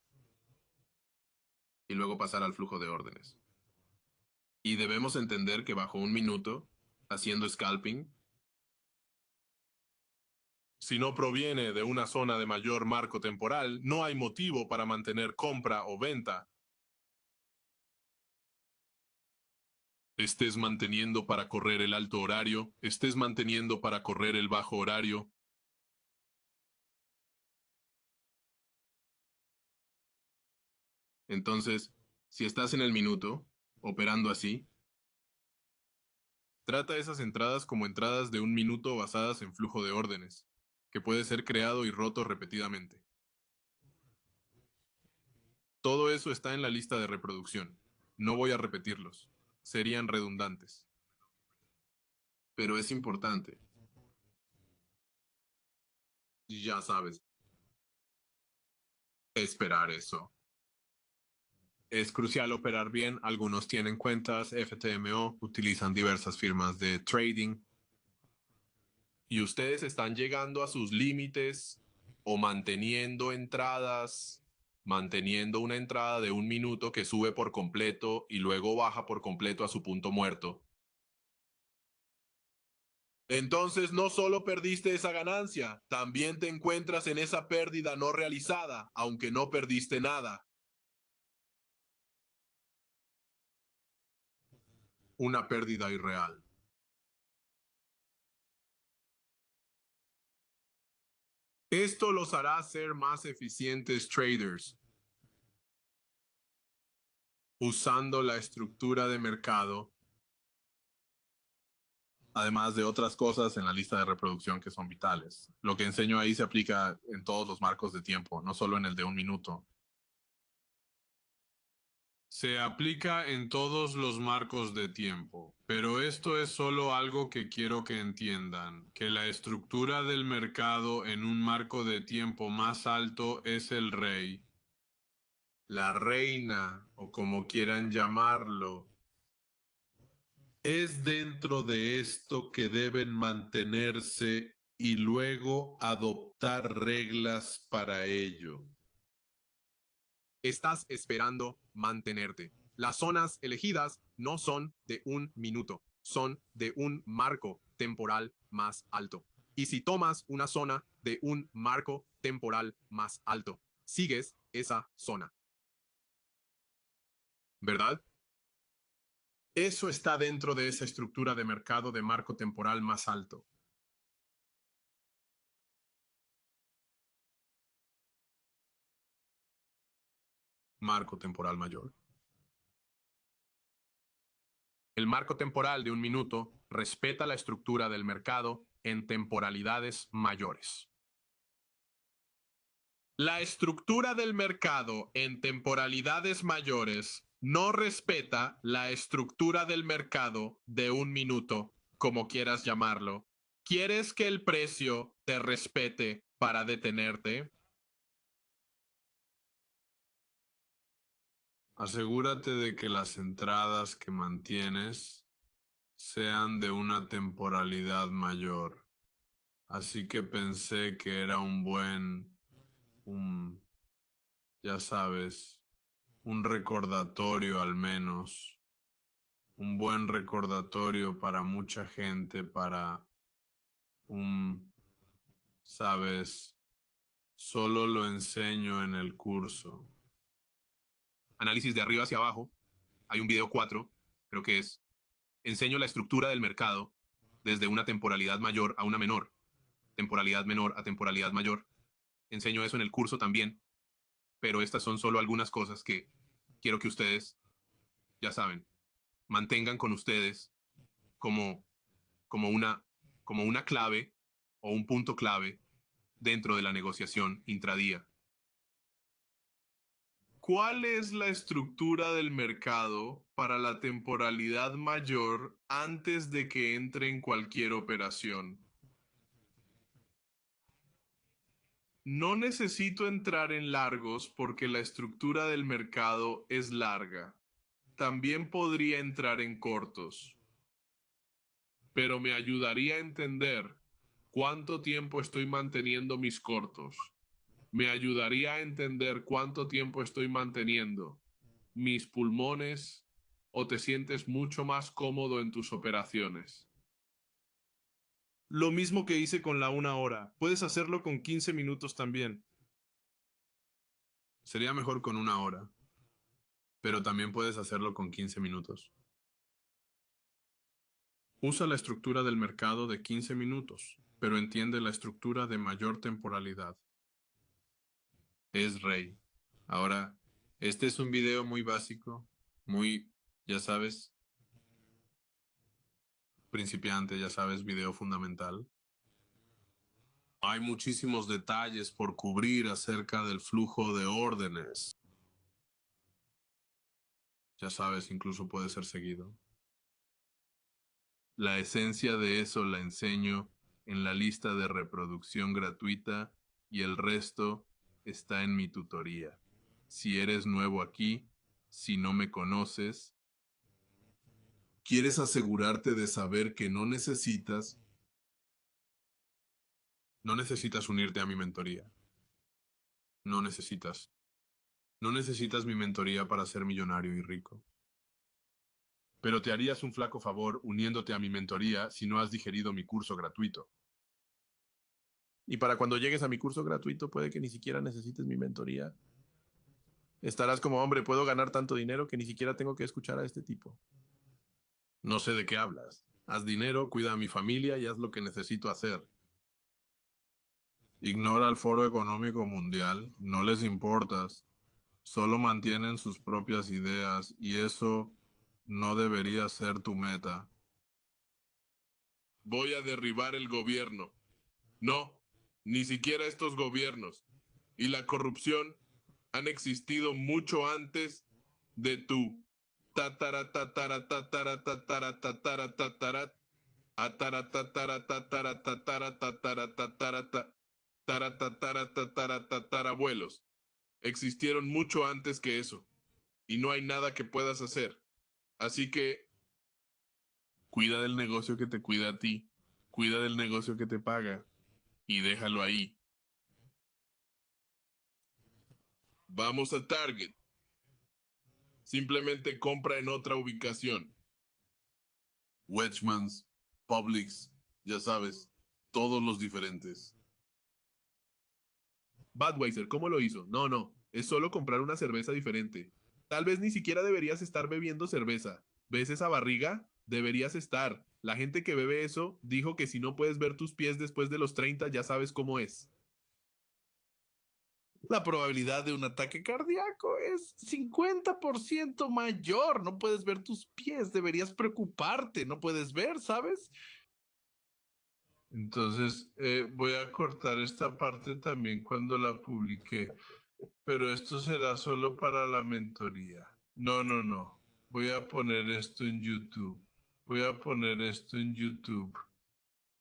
y luego pasar al flujo de órdenes. Y debemos entender que bajo un minuto, haciendo scalping, Si no proviene de una zona de mayor marco temporal, no hay motivo para mantener compra o venta. Estés manteniendo para correr el alto horario, estés manteniendo para correr el bajo horario. Entonces, si estás en el minuto, operando así, trata esas entradas como entradas de un minuto basadas en flujo de órdenes, que puede ser creado y roto repetidamente. Todo eso está en la lista de reproducción. No voy a repetirlos. Serían redundantes. Pero es importante. Ya sabes. Esperar eso. Es crucial operar bien. Algunos tienen cuentas FTMO, utilizan diversas firmas de trading. Y ustedes están llegando a sus límites o manteniendo entradas, manteniendo una entrada de un minuto que sube por completo y luego baja por completo a su punto muerto. Entonces no solo perdiste esa ganancia, también te encuentras en esa pérdida no realizada, aunque no perdiste nada. Una pérdida irreal. Esto los hará ser más eficientes traders, usando la estructura de mercado, además de otras cosas en la lista de reproducción que son vitales. Lo que enseño ahí se aplica en todos los marcos de tiempo, no solo en el de un minuto. Se aplica en todos los marcos de tiempo, pero esto es solo algo que quiero que entiendan, que la estructura del mercado en un marco de tiempo más alto es el rey, la reina o como quieran llamarlo. Es dentro de esto que deben mantenerse y luego adoptar reglas para ello. Estás esperando mantenerte. Las zonas elegidas no son de un minuto, son de un marco temporal más alto. Y si tomas una zona de un marco temporal más alto, sigues esa zona. ¿Verdad? Eso está dentro de esa estructura de mercado de marco temporal más alto. Marco temporal mayor. El marco temporal de un minuto respeta la estructura del mercado en temporalidades mayores. La estructura del mercado en temporalidades mayores no respeta la estructura del mercado de un minuto, como quieras llamarlo. ¿Quieres que el precio te respete para detenerte? Asegúrate de que las entradas que mantienes sean de una temporalidad mayor. Así que pensé que era ya sabes, un recordatorio al menos, un buen recordatorio para mucha gente, para sabes, solo lo enseño en el curso. Análisis de arriba hacia abajo. Hay un video 4, creo que es. Enseño la estructura del mercado desde una temporalidad mayor a una menor. Temporalidad menor a temporalidad mayor. Enseño eso en el curso también, pero estas son solo algunas cosas que quiero que ustedes, ya saben, mantengan con ustedes como, como, una, como una clave o un punto clave dentro de la negociación intradía. ¿Cuál es la estructura del mercado para la temporalidad mayor antes de que entre en cualquier operación? No necesito entrar en largos porque la estructura del mercado es larga. También podría entrar en cortos, pero me ayudaría a entender cuánto tiempo estoy manteniendo mis cortos. Me ayudaría a entender cuánto tiempo estoy manteniendo mis pulmones o te sientes mucho más cómodo en tus operaciones. Lo mismo que hice con la 1 hora. Puedes hacerlo con 15 minutos también. Sería mejor con 1 hora, pero también puedes hacerlo con 15 minutos. Usa la estructura del mercado de 15 minutos, pero entiende la estructura de mayor temporalidad. Es rey. Ahora, este es un video muy básico, muy, ya sabes, principiante, ya sabes, video fundamental. Hay muchísimos detalles por cubrir acerca del flujo de órdenes. Ya sabes, incluso puede ser seguido. La esencia de eso la enseño en la lista de reproducción gratuita y el resto está en mi tutoría. Si eres nuevo aquí, si no me conoces, quieres asegurarte de saber que no necesitas unirte a mi mentoría. No necesitas. No necesitas mi mentoría para ser millonario y rico. Pero te harías un flaco favor uniéndote a mi mentoría si no has digerido mi curso gratuito. Y para cuando llegues a mi curso gratuito, puede que ni siquiera necesites mi mentoría. Estarás como, hombre, puedo ganar tanto dinero que ni siquiera tengo que escuchar a este tipo. No sé de qué hablas. Haz dinero, cuida a mi familia y haz lo que necesito hacer. Ignora el Foro Económico Mundial, no les importas. Solo mantienen sus propias ideas y eso no debería ser tu meta. Voy a derribar el gobierno. No, ni siquiera estos gobiernos. Y la corrupción han existido mucho antes de tu tatara tatara tatara tatara tatara tatara atara tatara tatara tatara tatara tatara tatara tatara tatara abuelos. Existieron mucho antes que eso y no hay nada que puedas hacer. Así que cuida del negocio que te cuida a ti, cuida del negocio que te paga y déjalo ahí. Vamos a Target. Simplemente compra en otra ubicación. Wedgemans, Publix, ya sabes, todos los diferentes. Budweiser, ¿cómo lo hizo? No, es solo comprar una cerveza diferente. Tal vez ni siquiera deberías estar bebiendo cerveza. ¿Ves esa barriga? Deberías estar. La gente que bebe eso dijo que si no puedes ver tus pies después de los 30, ya sabes cómo es. La probabilidad de un ataque cardíaco es 50% mayor. No puedes ver tus pies, deberías preocuparte, no puedes ver, ¿sabes? Entonces, voy a cortar esta parte también cuando la publique, pero esto será solo para la mentoría. No. Voy a poner esto en YouTube. Voy a poner esto en YouTube.